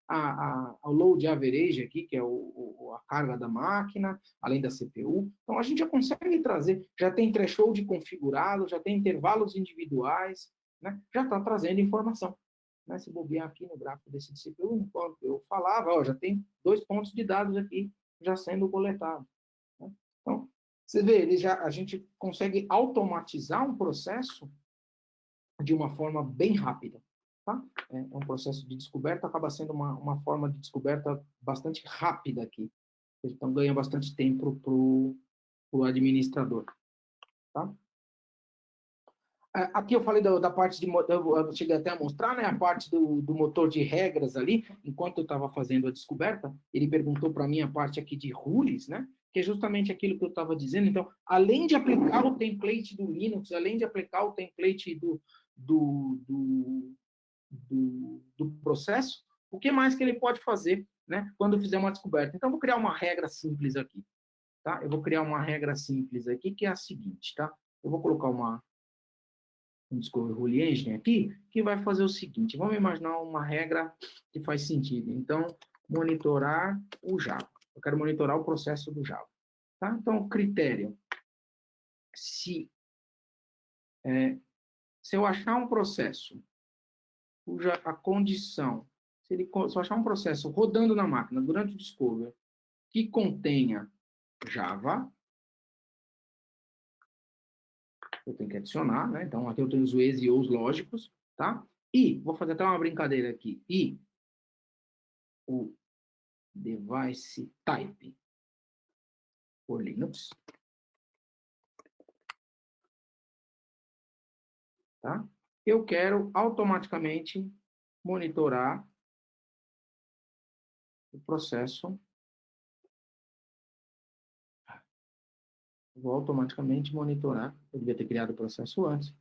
Speaker 2: o load average aqui, que é a carga da máquina, além da CPU. Então, a gente já consegue trazer, já tem threshold configurado, já tem intervalos individuais, né? Já está trazendo informação. Né? Se bobear aqui no gráfico desse CPU, enquanto eu falava, ó, já tem 2 pontos de dados aqui já sendo coletados. Né? Então, você vê, a gente consegue automatizar um processo de uma forma bem rápida. Tá? É um processo de descoberta, acaba sendo uma forma de descoberta bastante rápida aqui. Então, ganha bastante tempo para o administrador. Tá? Aqui eu falei da parte de... Eu cheguei até a mostrar, né, a parte do motor de regras ali. Enquanto eu estava fazendo a descoberta, ele perguntou para mim a parte aqui de rules, né, que é justamente aquilo que eu estava dizendo. Então, além de aplicar o template do Linux, além de aplicar o template do, do, do processo, o que mais que ele pode fazer, né, quando fizer uma descoberta? Então, eu vou criar uma regra simples aqui. Tá? Eu vou criar uma regra simples aqui, que é a seguinte. Tá? Eu vou colocar um Discovery Rule Engine aqui, que vai fazer o seguinte. Vamos imaginar uma regra que faz sentido. Então, monitorar o Java. Eu quero monitorar o processo do Java. Tá? Então, critério. Se eu achar um processo cuja a condição, se eu achar um processo rodando na máquina durante o Discovery que contenha Java, eu tenho que adicionar, né? Então, aqui eu tenho os Ways e os lógicos, tá? E, vou fazer até uma brincadeira aqui, e o device type por Linux, tá? Eu quero automaticamente monitorar o processo. Eu vou automaticamente monitorar. Eu devia ter criado o processo antes.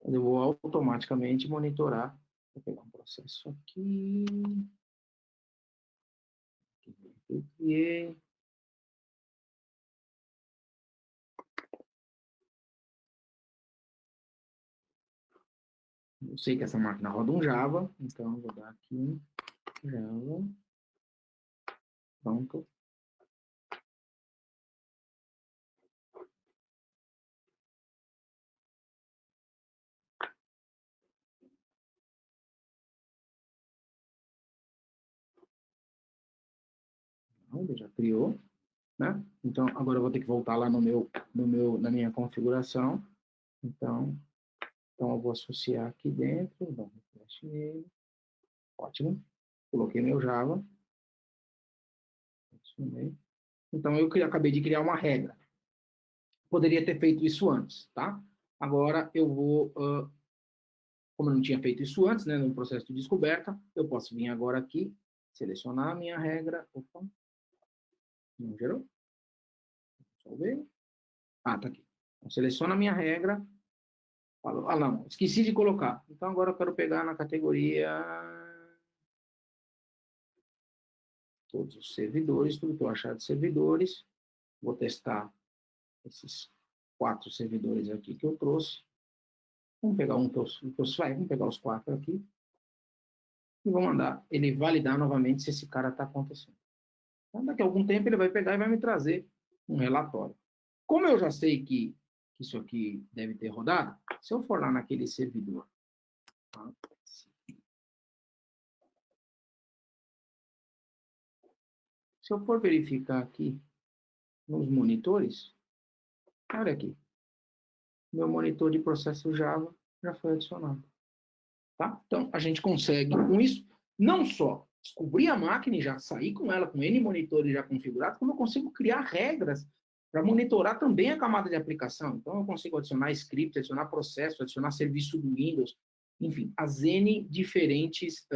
Speaker 2: Eu vou automaticamente monitorar. Vou pegar um processo aqui. Eu criei. Eu sei que essa máquina roda um Java, então eu vou dar aqui Java. Pronto. Ele já criou, né? Então, agora eu vou ter que voltar lá na minha configuração. Então eu vou associar aqui dentro, dar um refresh nele. Ótimo. Coloquei meu Java. Adicionei. Então, eu acabei de criar uma regra. Poderia ter feito isso antes, tá? Agora, eu vou, como eu não tinha feito isso antes, né, no processo de descoberta, eu posso vir agora aqui, selecionar a minha regra. Opa, não gerou? Só ver. Ah, tá aqui. Então, seleciona a minha regra. Falo, ah, não, esqueci de colocar. Então, agora eu quero pegar na categoria todos os servidores, tudo que eu achar de servidores. Vou testar esses 4 servidores aqui que eu trouxe. Vamos pegar vamos pegar os 4 aqui e vou mandar ele validar novamente se esse cara está acontecendo. Então, daqui a algum tempo ele vai pegar e vai me trazer um relatório. Como eu já sei que isso aqui deve ter rodado, se eu for lá naquele servidor, tá? Se eu for verificar aqui nos monitores, olha aqui, meu monitor de processo Java já foi adicionado. Tá? Então, a gente consegue, com isso, não só descobrir a máquina e já sair com ela, com N monitores já configurados, como eu consigo criar regras para monitorar também a camada de aplicação. Então, eu consigo adicionar script, adicionar processo, adicionar serviço do Windows, enfim, as N diferentes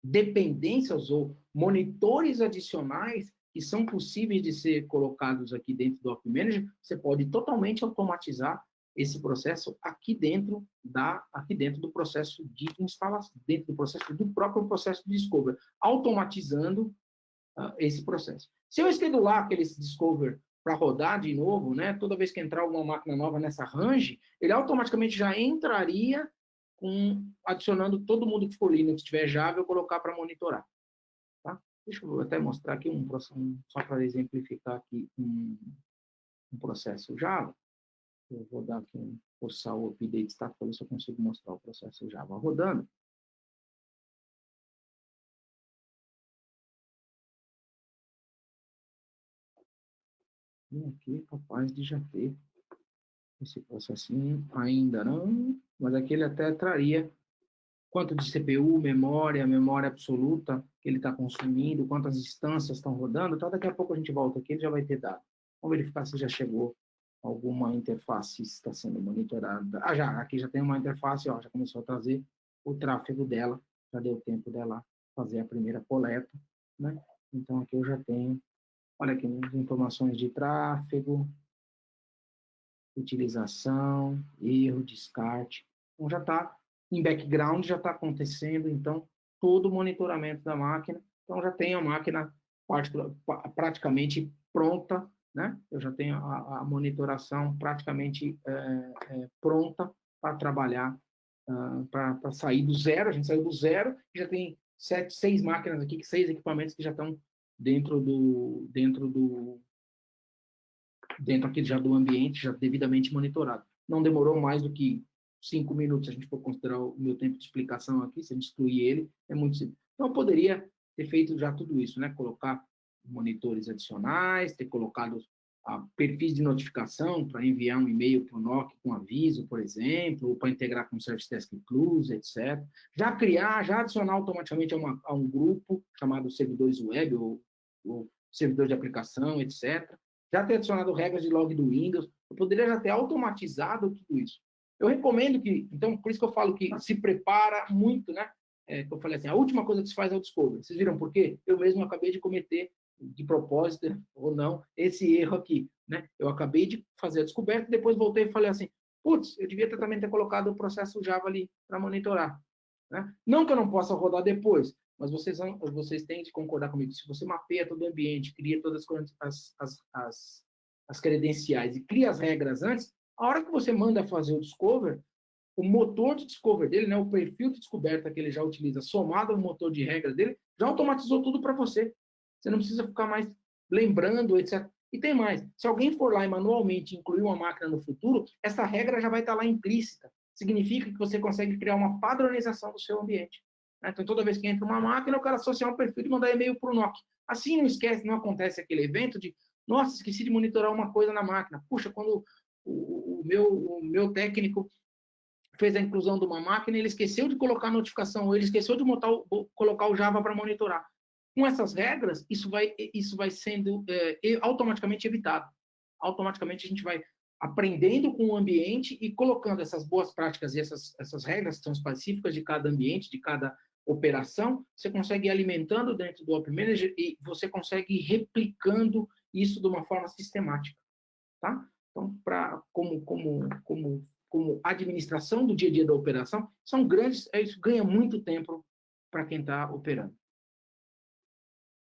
Speaker 2: dependências ou monitores adicionais que são possíveis de ser colocados aqui dentro do App Manager, você pode totalmente automatizar esse processo aqui dentro do processo de instalação, dentro do processo do próprio processo de discover, automatizando esse processo. Se eu esquedular aquele discover para rodar de novo, né, toda vez que entrar alguma máquina nova nessa range, ele automaticamente já entraria adicionando todo mundo que for Linux, tiver Java, eu colocar para monitorar. Tá? Deixa eu até mostrar aqui só para exemplificar aqui um processo Java. Eu vou dar aqui forçar o update status para ver se eu consigo mostrar o processo Java rodando. E aqui é capaz de já ter esse processinho, ainda não, mas aqui ele até traria quanto de CPU, memória absoluta que ele está consumindo, quantas instâncias estão rodando, tá? Daqui a pouco a gente volta aqui, ele já vai ter dado. Vamos verificar se já chegou alguma interface está sendo monitorada. Ah, já, aqui já tem uma interface, ó, já começou a trazer o tráfego dela, já deu tempo dela fazer a primeira coleta, né? Então aqui eu já tenho, olha aqui, as informações de tráfego, utilização, erro, descarte. Então já está em background, já está acontecendo, então, todo o monitoramento da máquina. Então já tem a máquina praticamente pronta, né? Eu já tenho a monitoração praticamente pronta para trabalhar, para sair do zero. A gente saiu do zero e já tem 6 máquinas aqui, 6 equipamentos que já estão dentro aqui já do ambiente, já devidamente monitorado. Não demorou mais do que 5 minutos, se a gente for considerar o meu tempo de explicação aqui, se a gente excluir ele, é muito simples. Então, eu poderia ter feito já tudo isso, né? Colocar monitores adicionais, ter colocado perfis de notificação para enviar um e-mail para o NOC com aviso, por exemplo, ou para integrar com o Service Desk Include, etc. Já adicionar automaticamente a um grupo chamado servidores web ou servidor de aplicação, etc. Já ter adicionado regras de log do Windows, eu poderia já ter automatizado tudo isso. Eu recomendo que, então, por isso que eu falo que se prepara muito, né? Que eu falei assim, a última coisa que se faz é o discovery. Vocês viram por quê? Eu mesmo acabei de cometer, de propósito ou não, esse erro aqui, né? Eu acabei de fazer a descoberta, depois voltei e falei assim, putz, eu devia também ter colocado o processo Java ali para monitorar. Né? Não que eu não possa rodar depois, mas vocês têm de concordar comigo. Se você mapeia todo o ambiente, cria todas as credenciais e cria as regras antes, a hora que você manda fazer o discover, o motor de discover dele, né, o perfil de descoberta que ele já utiliza, somado ao motor de regras dele, já automatizou tudo para você. Você não precisa ficar mais lembrando, etc. E tem mais, se alguém for lá e manualmente incluir uma máquina no futuro, essa regra já vai estar lá implícita. Significa que você consegue criar uma padronização do seu ambiente. Então, toda vez que entra uma máquina, eu quero associar um perfil e mandar e-mail para o NOC. Assim não esquece, não acontece aquele evento de, nossa, esqueci de monitorar uma coisa na máquina. Puxa, quando o meu técnico fez a inclusão de uma máquina, ele esqueceu de colocar a notificação, ou ele esqueceu de colocar o Java para monitorar. Com essas regras, isso vai sendo automaticamente evitado. Automaticamente a gente vai aprendendo com o ambiente e colocando essas boas práticas e essas regras que são específicas de cada ambiente, de cada operação, você consegue ir alimentando dentro do Open Manager e você consegue ir replicando isso de uma forma sistemática. Tá? Então, como administração do dia a dia da operação, são grandes, isso ganha muito tempo para quem está operando.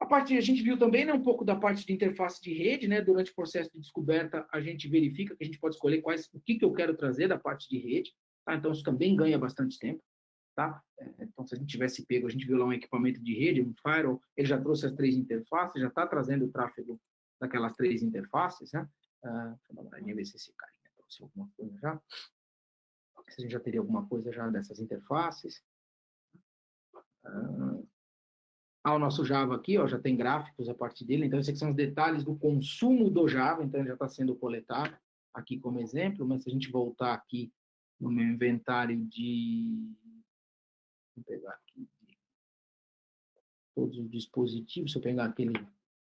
Speaker 2: A gente viu também, né, um pouco da parte de interface de rede, né? Durante o processo de descoberta, a gente verifica que a gente pode escolher o que eu quero trazer da parte de rede, tá? Então, isso também ganha bastante tempo, tá? Então, se a gente tivesse pego, a gente viu lá um equipamento de rede, um firewall, ele já trouxe as 3 interfaces, já está trazendo o tráfego daquelas 3 interfaces, né? Deixa eu dar uma olhadinha, ver se esse cara trouxe alguma coisa já. Se a gente já teria alguma coisa já dessas interfaces. O nosso Java aqui, ó, já tem gráficos a partir dele, então esses aqui são os detalhes do consumo do Java, então ele já está sendo coletado aqui como exemplo, mas se a gente voltar aqui no meu inventário vou pegar aqui todos os dispositivos, se eu pegar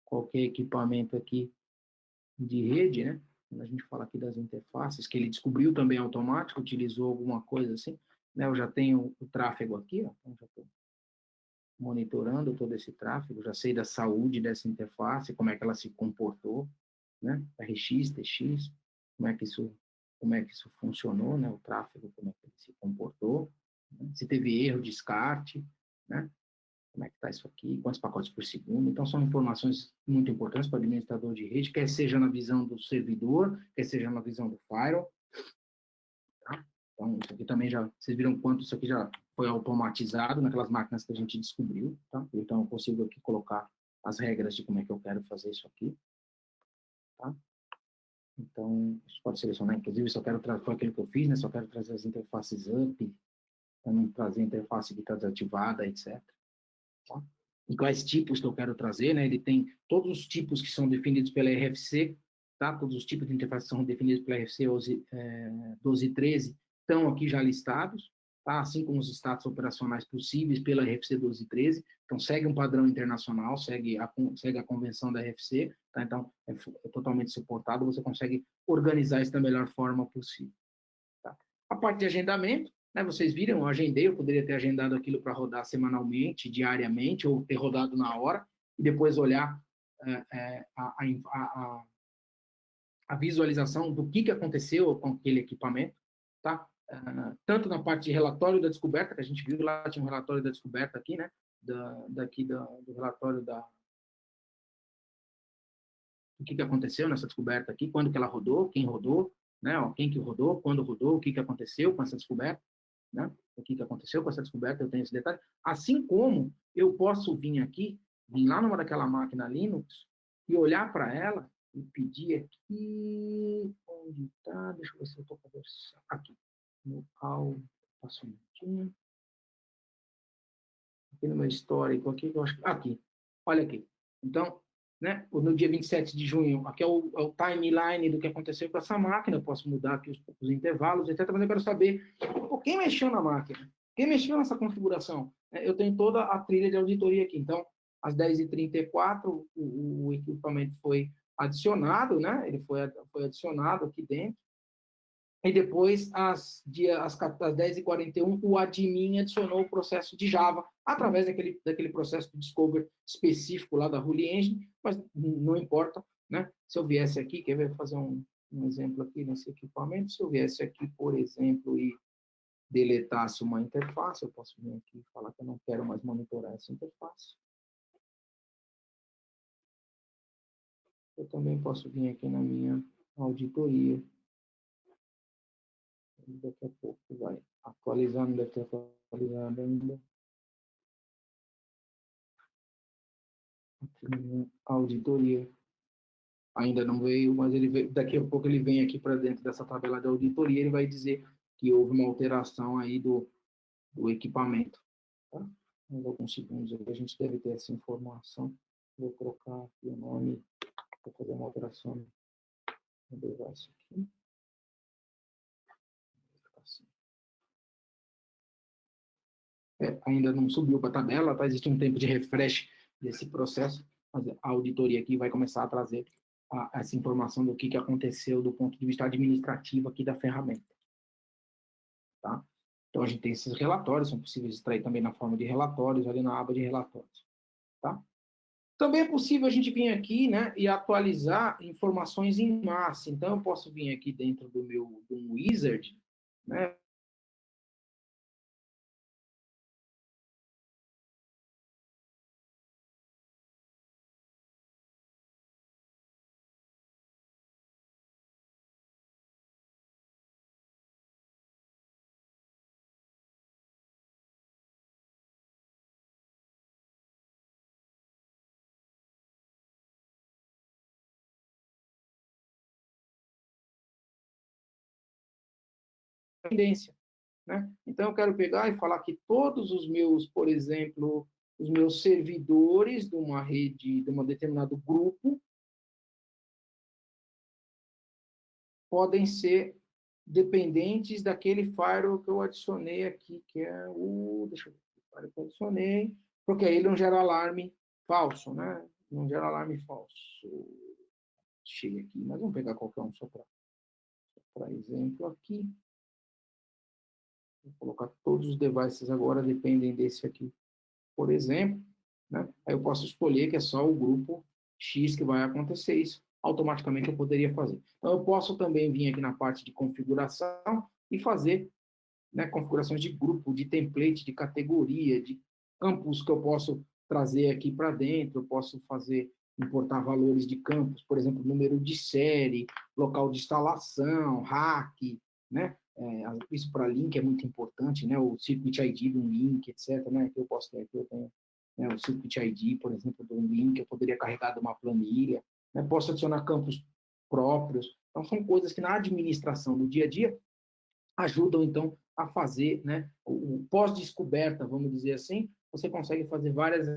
Speaker 2: qualquer equipamento aqui de rede, né? Quando a gente fala aqui das interfaces, que ele descobriu também automático, utilizou alguma coisa assim, né? Eu já tenho o tráfego aqui, ó, então já estou monitorando todo esse tráfego, já sei da saúde dessa interface, como é que ela se comportou, né? RX, TX, como é que isso funcionou, né? O tráfego, como é que ele se comportou, né? Se teve erro, descarte, né? Como é que está isso aqui, quantos pacotes por segundo. Então, são informações muito importantes para o administrador de rede, quer seja na visão do servidor, quer seja na visão do firewall. Tá? Então, isso aqui também vocês viram quanto isso aqui já foi automatizado naquelas máquinas que a gente descobriu. Tá? Então, eu consigo aqui colocar as regras de como é que eu quero fazer isso aqui. Tá? Então, você pode selecionar, inclusive, foi aquilo que eu fiz, né? Só quero trazer as interfaces up, para não trazer a interface que está desativada, etc. Tá? E quais tipos que eu quero trazer, né? Ele tem todos os tipos que são definidos pela RFC, tá? Todos os tipos de interface são definidos pela RFC 1213 estão aqui já listados, tá? Assim como os status operacionais possíveis pela RFC 1213. Então, segue um padrão internacional, segue a convenção da RFC, tá? Então, é totalmente suportado, você consegue organizar isso da melhor forma possível. Tá? A parte de agendamento, né, vocês viram, eu agendei, eu poderia ter agendado aquilo para rodar semanalmente, diariamente, ou ter rodado na hora, e depois olhar a visualização do que aconteceu com aquele equipamento, tá? Tanto na parte de relatório da descoberta, que a gente viu lá, tinha um relatório da descoberta aqui, né? Do relatório do que aconteceu nessa descoberta aqui, quando que ela rodou, quem rodou, né? Quem que rodou, quando rodou, o que aconteceu com essa descoberta, né? O que aconteceu com essa descoberta, eu tenho esse detalhe. Assim como eu posso vir lá numa daquela máquina Linux e olhar para ela e pedir aqui, onde está, deixa eu ver se eu estou conversando, aqui, no áudio, passo um minutinho, aqui no meu histórico, aqui, eu acho, aqui, olha aqui. Então, né, no dia 27 de junho, aqui é o timeline do que aconteceu com essa máquina, eu posso mudar aqui os intervalos, etc., mas eu quero saber quem mexeu na máquina, quem mexeu nessa configuração. Eu tenho toda a trilha de auditoria aqui, então, às 10h34, o equipamento foi adicionado, né? Ele foi adicionado aqui dentro, e depois, às 10h41, o admin adicionou o processo de Java, através daquele processo de discover específico lá da Rule Engine, mas não importa, né? Se eu viesse aqui, quer ver, fazer um exemplo aqui nesse equipamento, se eu viesse aqui, por exemplo, e deletasse uma interface, eu posso vir aqui e falar que eu não quero mais monitorar essa interface. Eu também posso vir aqui na minha auditoria. Daqui a pouco vai atualizar, não deve ter atualizado ainda. Auditoria. Ainda não veio, mas daqui a pouco ele vem aqui para dentro dessa tabela de auditoria, ele vai dizer que houve uma alteração aí do equipamento. Tá? Em alguns segundos a gente deve ter essa informação. Vou colocar aqui o nome, vou fazer uma alteração no device aqui. Ainda não subiu para a tabela, tá? Existe um tempo de refresh desse processo, mas a auditoria aqui vai começar a trazer essa informação do que aconteceu do ponto de vista administrativo aqui da ferramenta. Tá? Então, a gente tem esses relatórios, são possíveis extrair também na forma de relatórios, ali na aba de relatórios. Tá? Também é possível a gente vir aqui, né, e atualizar informações em massa. Então, eu posso vir aqui dentro do wizard, né, tendência. Né? Então, eu quero pegar e falar que todos os meus, por exemplo, os meus servidores de uma rede, de um determinado grupo, podem ser dependentes daquele firewall que eu adicionei aqui, que é o... Deixa eu ver o firewall que eu adicionei, porque aí ele não gera alarme falso, né? Não gera alarme falso. Chega aqui, mas vamos pegar qualquer um só para exemplo aqui. Vou colocar todos os devices agora dependem desse aqui, por exemplo, né? Aí eu posso escolher que é só o grupo X que vai acontecer isso. Automaticamente eu poderia fazer. Então, eu posso também vir aqui na parte de configuração e fazer, né, configurações de grupo, de template, de categoria, de campos que eu posso trazer aqui para dentro. Eu posso fazer, importar valores de campos, por exemplo, número de série, local de instalação, RAC, né? Isso para link é muito importante, né? O Circuit ID de um link, etc. Né? Que eu posso ter aqui, eu tenho, né, o Circuit ID, por exemplo, de um link, eu poderia carregar de uma planilha, né? Posso adicionar campos próprios. Então, são coisas que na administração do dia a dia ajudam, então, a fazer, né, o pós-descoberta, vamos dizer assim, você consegue fazer várias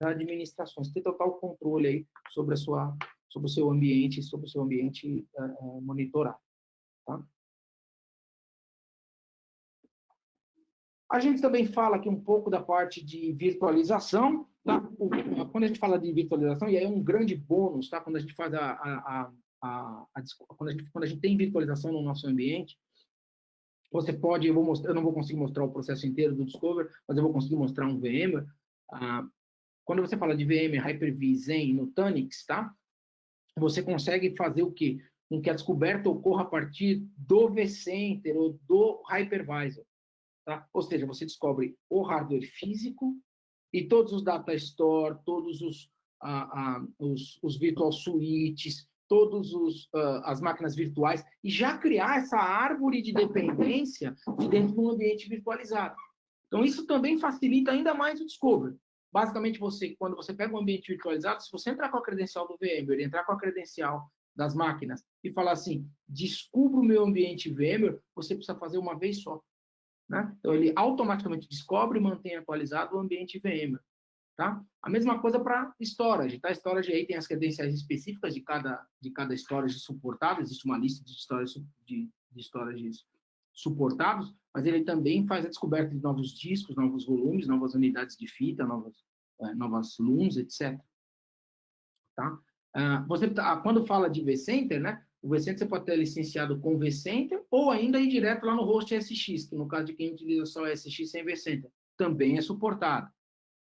Speaker 2: administrações, ter total controle aí sobre sobre o seu ambiente, monitorado. Tá? A gente também fala aqui um pouco da parte de virtualização, tá? Quando a gente fala de virtualização, e aí é um grande bônus, tá? Quando a gente faz quando a gente tem virtualização no nosso ambiente, você pode, eu não vou conseguir mostrar o processo inteiro do Discover, mas eu vou conseguir mostrar um VMware. Quando você fala de VMware, Hyper-V, Zen, Nutanix, tá? Você consegue fazer o quê? Com que a descoberta ocorra a partir do vCenter ou do hypervisor. Tá? Ou seja, você descobre o hardware físico e todos os data store, todos os virtual suites, todas as máquinas virtuais, e já criar essa árvore de dependência de dentro de um ambiente virtualizado. Então, isso também facilita ainda mais o discovery. Basicamente, quando você pega um ambiente virtualizado, se você entrar com a credencial do VMware, entrar com a credencial das máquinas e falar assim, descubra o meu ambiente VMware, você precisa fazer uma vez só. Né? Então, ele automaticamente descobre e mantém atualizado o ambiente VMware. Tá? A mesma coisa para storage. Tá? Storage aí tem as credenciais específicas de cada storage suportado. Existe uma lista de storages suportados, mas ele também faz a descoberta de novos discos, novos volumes, novas unidades de fita, novas LUNs, etc. Tá? Quando fala de vCenter, né? O vCenter você pode ter licenciado com vCenter ou ainda ir direto lá no host SX, que no caso de quem utiliza só SX sem vCenter, também é suportado.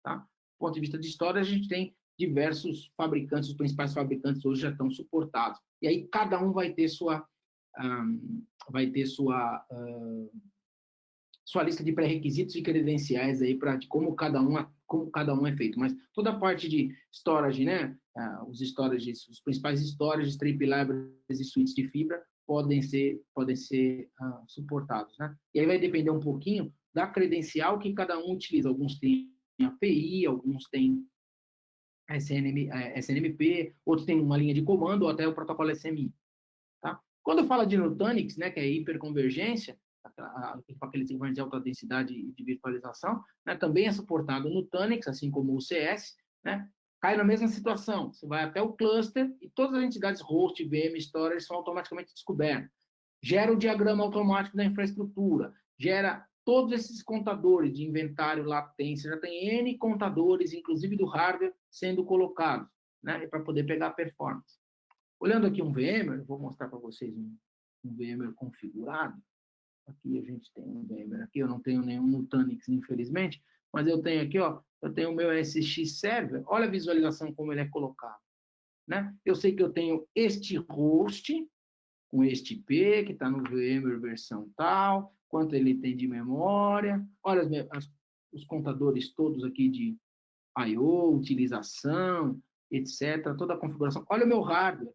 Speaker 2: Tá? Do ponto de vista de história, a gente tem diversos fabricantes, os principais fabricantes hoje já estão suportados. E aí cada um vai ter sua lista de pré-requisitos e credenciais aí de como cada um é feito. Mas toda a parte de storage, né? Os principais storages, trip libraries e suítes de fibra podem ser suportados, né? E aí vai depender um pouquinho da credencial que cada um utiliza. Alguns têm API, alguns têm SNMP, outros têm uma linha de comando ou até o protocolo SMI. Tá? Quando fala de Nutanix, né, que é hiperconvergência, aquele desenvolvimento de alta densidade de virtualização, né, também é suportado no Nutanix, assim como o CS, né? cai na mesma situação. Você vai até o cluster e todas as entidades host, VM, storage são automaticamente descobertas. Gera o diagrama automático da infraestrutura, gera todos esses contadores de inventário, latência, já tem N contadores, inclusive do hardware, sendo colocados, né, para poder pegar a performance. Olhando aqui um VMware, vou mostrar para vocês um VMware configurado. Aqui a gente tem um VMware, aqui eu não tenho nenhum Nutanix, infelizmente, mas eu tenho aqui, ó, eu tenho o meu SX Server, olha a visualização como ele é colocado, né? Eu sei que eu tenho este host, com este IP, que está no VMware versão tal, quanto ele tem de memória, olha os contadores todos aqui de I/O, utilização, etc., toda a configuração. Olha o meu hardware,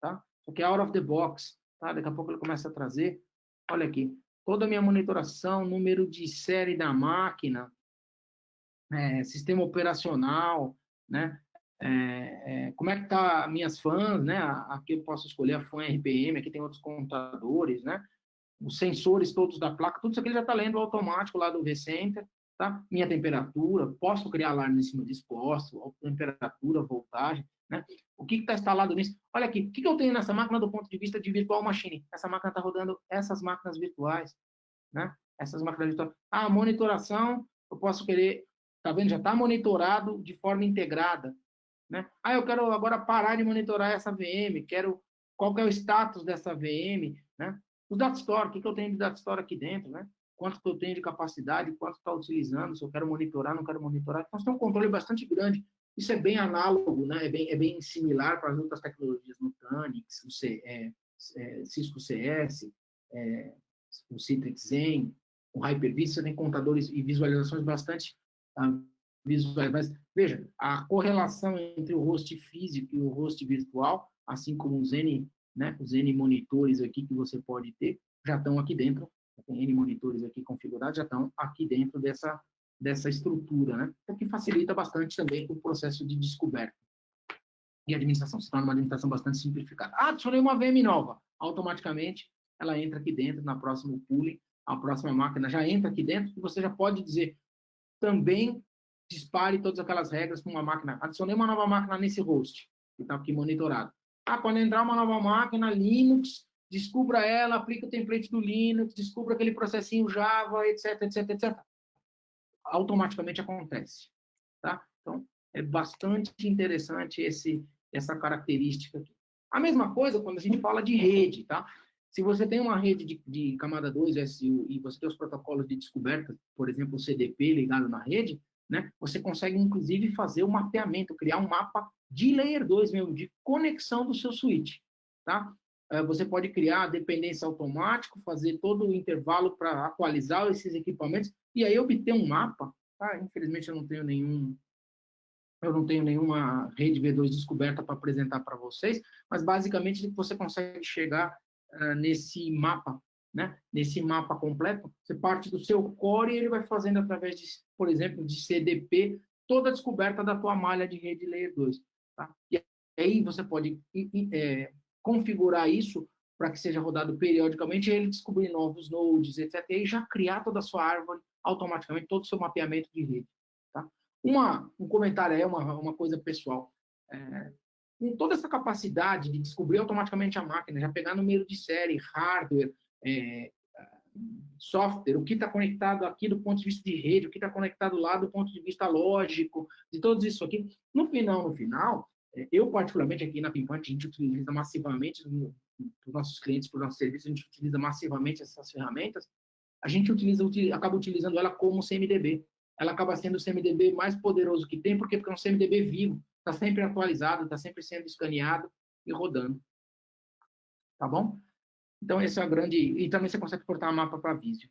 Speaker 2: tá? Isso aqui é out of the box, tá? Daqui a pouco ele começa a trazer, olha aqui, toda a minha monitoração, número de série da máquina, sistema operacional, né? Como é que tá minhas fãs, né? Aqui eu posso escolher a fã RPM, aqui tem outros contadores, né? Os sensores todos da placa, tudo isso aqui ele já está lendo automático lá do vCenter, tá? Minha temperatura, posso criar alarme em cima disso, posso, temperatura, voltagem, né? O que está instalado nisso? Olha aqui, o que eu tenho nessa máquina do ponto de vista de virtual machine? Essa máquina está rodando essas máquinas virtuais, né? Essas máquinas virtuais. A monitoração, eu posso querer, tá vendo? Já está monitorado de forma integrada, né? Eu quero agora parar de monitorar essa VM, qual que é o status dessa VM, né? O data store, o que eu tenho de data store aqui dentro, né? Quanto que eu tenho de capacidade, quanto está utilizando, se eu quero monitorar, não quero monitorar. Então, você tem um controle bastante grande. Isso é bem análogo, né? É bem similar para as outras tecnologias Nutanix, Cisco CS, o Citrix Zen, o Hyper-V, você tem contadores e visualizações bastante visuais. Mas, veja, a correlação entre o host físico e o host virtual, assim como os N, né, os N monitores aqui que você pode ter, já estão aqui dentro, tem N monitores aqui configurados, já estão aqui dentro dessa estrutura, né? O que facilita bastante também o processo de descoberta e administração. Se torna uma administração bastante simplificada. Adicionei uma VM nova. Automaticamente, ela entra aqui dentro, na próxima pooling, a próxima máquina já entra aqui dentro, e você já pode dizer também dispare todas aquelas regras com uma máquina. Adicionei uma nova máquina nesse host, que está aqui monitorado. Quando entrar uma nova máquina, Linux, descubra ela, aplica o template do Linux, descubra aquele processinho Java, etc, etc, etc. Automaticamente acontece, tá? Então, é bastante interessante essa característica aqui. A mesma coisa quando a gente fala de rede, tá? Se você tem uma rede de camada 2, SU, e você tem os protocolos de descoberta, por exemplo, o CDP ligado na rede, né? Você consegue, inclusive, fazer o mapeamento, criar um mapa de Layer 2 mesmo, de conexão do seu switch, tá? Você pode criar dependência automática, fazer todo o intervalo para atualizar esses equipamentos, e aí obter um mapa. Tá? Infelizmente, eu não tenho nenhuma rede V2 descoberta para apresentar para vocês, mas basicamente você consegue chegar nesse mapa, né? Nesse mapa completo, você parte do seu core e ele vai fazendo através de, por exemplo, de CDP, toda a descoberta da tua malha de rede Layer 2. Tá? E aí você pode configurar isso para que seja rodado periodicamente e ele descobrir novos nodes, etc. E aí já criar toda a sua árvore automaticamente, todo o seu mapeamento de rede. Tá? Um comentário é uma coisa pessoal. Com toda essa capacidade de descobrir automaticamente a máquina, já pegar número de série, hardware, software, o que está conectado aqui do ponto de vista de rede, o que está conectado lá do ponto de vista lógico, de tudo isso aqui. No final, eu particularmente aqui na Pimpant, a gente utiliza massivamente, para os nossos clientes, para os nossos serviços, a gente utiliza massivamente essas ferramentas, a gente acaba utilizando ela como CMDB. Ela acaba sendo o CMDB mais poderoso que tem, porque é um CMDB vivo, está sempre atualizado, está sempre sendo escaneado e rodando. Tá bom? Então, esse é o grande... E também você consegue portar mapa para Visio.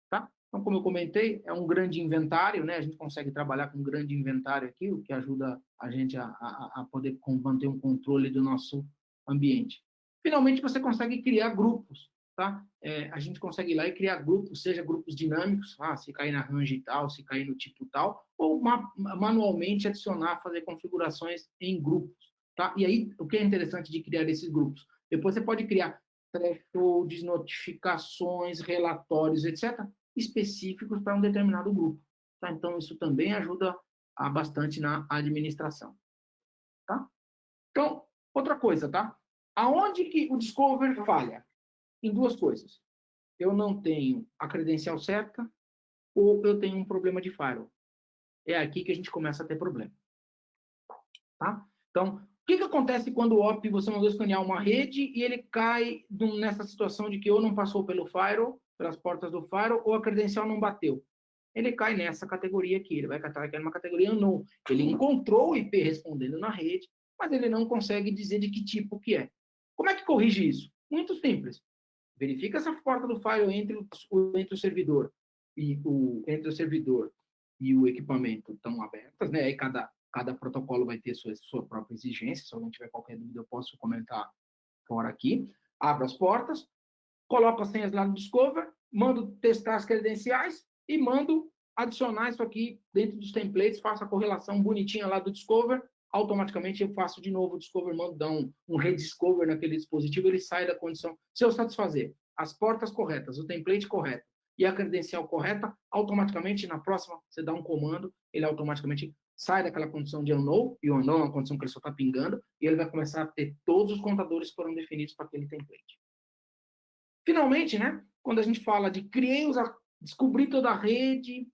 Speaker 2: Tá? Então, como eu comentei, é um grande inventário, né? A gente consegue trabalhar com um grande inventário aqui, o que ajuda a gente a poder manter um controle do nosso ambiente. Finalmente, você consegue criar grupos, tá? A gente consegue ir lá e criar grupos, seja grupos dinâmicos, se cair na range tal, se cair no tipo tal, ou manualmente adicionar, fazer configurações em grupos, tá? E aí, o que é interessante de criar esses grupos? Depois você pode criar thresholds, notificações, relatórios, etc., específicos para um determinado grupo. Tá? Então, isso também ajuda bastante na administração. tá? Então, outra coisa, tá? Aonde que o Discover falha? Em duas coisas. Eu não tenho a credencial certa ou eu tenho um problema de firewall. É aqui que a gente começa a ter problema, tá? Então, o que que acontece quando o OP você mandou escanear uma rede e ele cai nessa situação de que ou não passou pelo firewall, pelas portas do firewall, ou a credencial não bateu? Ele cai nessa categoria aqui, ele vai cair numa categoria unknown. Ele encontrou o IP respondendo na rede, mas ele não consegue dizer de que tipo que é. Como é que corrige isso? Muito simples. Verifica se a porta do firewall entre o servidor entre o servidor e o equipamento estão abertas, né? Aí cada protocolo vai ter sua própria exigência. Se alguém tiver qualquer dúvida, eu posso comentar fora aqui. Abra as portas, coloco as senhas lá no Discover, mando testar as credenciais e mando adicionar isso aqui dentro dos templates, faço a correlação bonitinha lá do Discover, automaticamente eu faço de novo o Discover, mando dar um rediscover naquele dispositivo, ele sai da condição. Se eu satisfazer as portas corretas, o template correto e a credencial correta, automaticamente na próxima você dá um comando, ele automaticamente sai daquela condição de unknown, e o unknown é uma condição que ele só está pingando, e ele vai começar a ter todos os contadores que foram definidos para aquele template. Finalmente, né, quando a gente fala de descobrir toda a rede,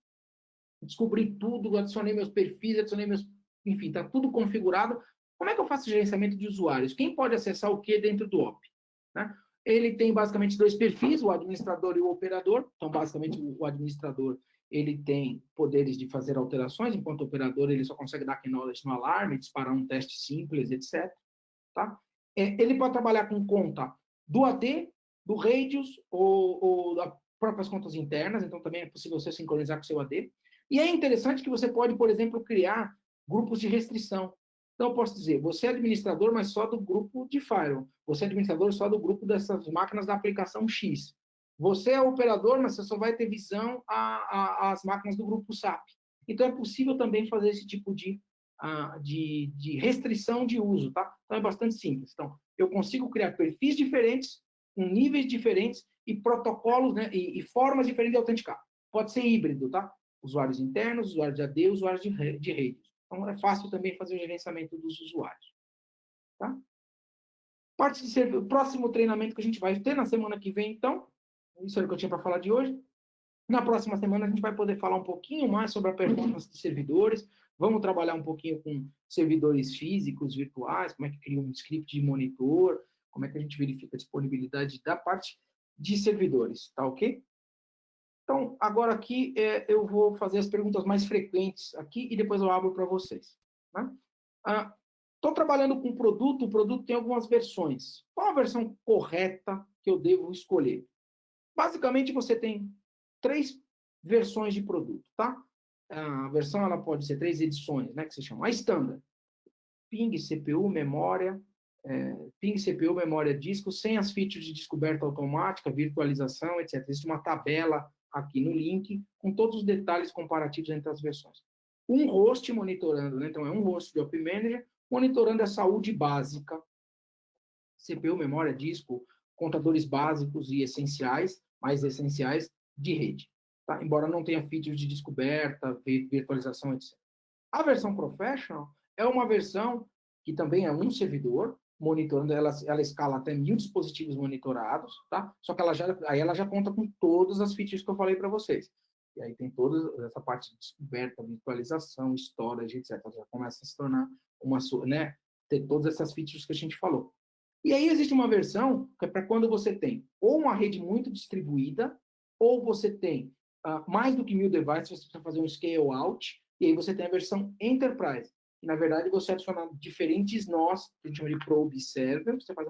Speaker 2: descobri tudo, adicionei meus perfis, adicionei meus... Enfim, está tudo configurado. Como é que eu faço gerenciamento de usuários? Quem pode acessar o que dentro do OP? Né? Ele tem basicamente dois perfis, o administrador e o operador. Então, basicamente, o administrador ele tem poderes de fazer alterações, enquanto o operador ele só consegue dar acknowledge no alarme, disparar um teste simples, etc. Tá? Ele pode trabalhar com conta do AD, do Radius ou das próprias contas internas, então também é possível você sincronizar com o seu AD. E é interessante que você pode, por exemplo, criar grupos de restrição. Então, eu posso dizer, você é administrador, mas só do grupo de Firewall. Você é administrador só do grupo dessas máquinas da aplicação X. Você é operador, mas você só vai ter visão às máquinas do grupo SAP. Então, é possível também fazer esse tipo de restrição de uso, tá? Então, é bastante simples. Então, eu consigo criar perfis diferentes, com níveis diferentes e protocolos, né, e formas diferentes de autenticar. Pode ser híbrido, tá? Usuários internos, usuários de AD, usuários de rede. Então, é fácil também fazer o gerenciamento dos usuários. Tá? Parte de ser o próximo treinamento que a gente vai ter na semana que vem, então, isso é o que eu tinha para falar de hoje. Na próxima semana, a gente vai poder falar um pouquinho mais sobre a performance de servidores. Vamos trabalhar um pouquinho com servidores físicos, virtuais, como é que cria um script de monitor, como é que a gente verifica a disponibilidade da parte de servidores, tá ok? Então, agora aqui eu vou fazer as perguntas mais frequentes aqui e depois eu abro para vocês. Estou trabalhando com o produto tem algumas versões. Qual a versão correta que eu devo escolher? Basicamente, você tem 3 versões de produto, tá? A versão ela pode ser 3 edições, né, que se chama a standard. Ping, CPU, memória, ping, CPU, memória, disco, sem as features de descoberta automática, virtualização, etc. Existe uma tabela aqui no link com todos os detalhes comparativos entre as versões. Um host monitorando, né? Então é um host de Op Manager monitorando a saúde básica, CPU, memória, disco, contadores básicos e essenciais, mais essenciais de rede. Tá? Embora não tenha features de descoberta, virtualização, etc. A versão Professional é uma versão que também é um servidor, monitorando, ela escala até 1000 dispositivos monitorados, tá? Só que aí ela já conta com todas as features que eu falei para vocês. E aí tem toda essa parte de descoberta, virtualização, storage, etc. Já começa a se tornar né? Ter todas essas features que a gente falou. E aí existe uma versão que é para quando você tem ou uma rede muito distribuída, ou você tem mais do que 1000 devices, você precisa fazer um scale out, e aí você tem a versão Enterprise, que na verdade você adiciona diferentes nós, que a gente chama de probe server, você faz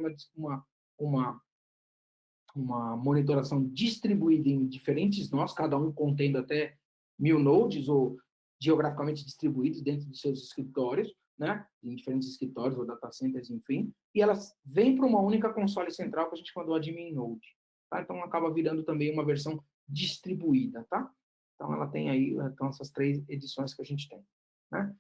Speaker 2: uma monitoração distribuída em diferentes nós, cada um contendo até 1000 nodes, ou geograficamente distribuídos dentro dos seus escritórios, né, em diferentes escritórios ou data centers, enfim, e elas vêm para uma única console central que a gente chama do admin node. Tá? Então, acaba virando também uma versão distribuída, tá? Então, ela tem aí então, essas 3 edições que a gente tem. Né?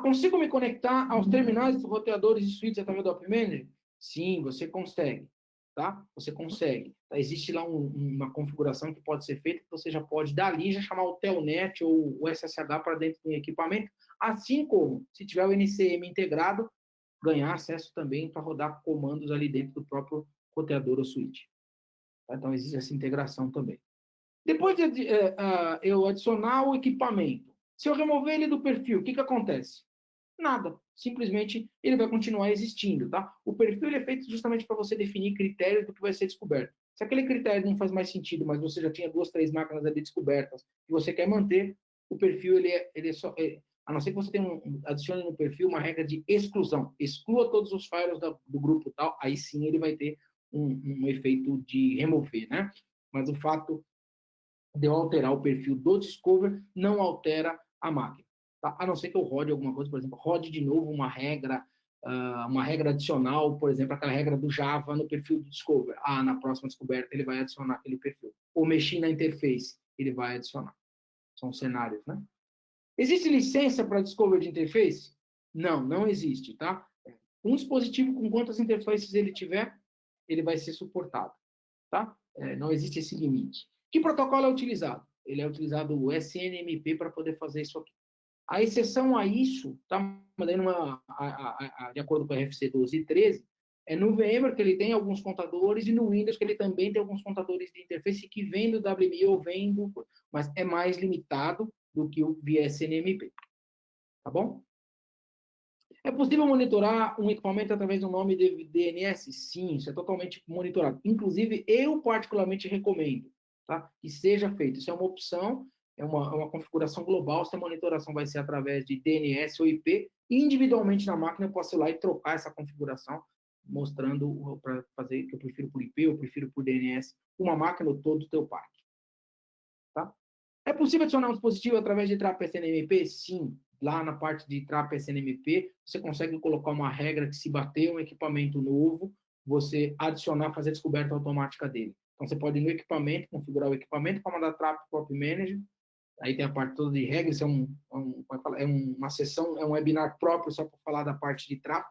Speaker 2: Consigo me conectar aos terminais, roteadores e suítes através do App Manager? Sim, você consegue. Tá? Você consegue. Tá? Existe lá uma configuração que pode ser feita, que você já pode, dali, já chamar o Telnet ou o SSH para dentro do equipamento, assim como, se tiver o NCM integrado, ganhar acesso também para rodar comandos ali dentro do próprio roteador ou switch. Então, existe essa integração também. Depois de eu adicionar o equipamento, se eu remover ele do perfil, o que acontece? Nada. Simplesmente ele vai continuar existindo, tá? O perfil ele é feito justamente para você definir critérios do que vai ser descoberto. Se aquele critério não faz mais sentido, mas você já tinha 2, 3 máquinas ali descobertas e você quer manter, o perfil ele é só... a não ser que você tenha adicione no perfil uma regra de exclusão. Exclua todos os files do grupo tal, aí sim ele vai ter um efeito de remover, né? Mas o fato de eu alterar o perfil do Discover não altera a máquina. Tá? A não ser que eu rode alguma coisa, por exemplo, rode de novo uma regra adicional, por exemplo, aquela regra do Java no perfil do Discover. Na próxima descoberta ele vai adicionar aquele perfil. Ou mexer na interface, ele vai adicionar. São cenários, né? Existe licença para Discover de interface? Não, não existe, tá? Um dispositivo com quantas interfaces ele tiver, ele vai ser suportado, tá? Não existe esse limite. Que protocolo é utilizado? Ele é utilizado o SNMP para poder fazer isso aqui. A exceção a isso, tá? De acordo com a RFC 12 e 13, é no VMware que ele tem alguns contadores e no Windows que ele também tem alguns contadores de interface que vem do WMI ou vem do... Mas é mais limitado do que o via SNMP. Tá bom? É possível monitorar um equipamento através do nome de DNS? Sim, isso é totalmente monitorado. Inclusive, eu particularmente recomendo, tá? Que seja feito. Isso é uma opção, é uma configuração global. Se a monitoração vai ser através de DNS ou IP, individualmente na máquina eu posso ir lá e trocar essa configuração, mostrando para fazer que eu prefiro por IP, eu prefiro por DNS, uma máquina ou todo o teu parque. Tá? É possível adicionar um dispositivo através de trap SNMP? Sim. Lá na parte de trap SNMP, você consegue colocar uma regra que se bater um equipamento novo, você adicionar, fazer a descoberta automática dele. Então, você pode ir no equipamento, configurar o equipamento para mandar trap para o Pop Manager. Aí tem a parte toda de regras, isso é uma sessão, é um webinar próprio só para falar da parte de trap,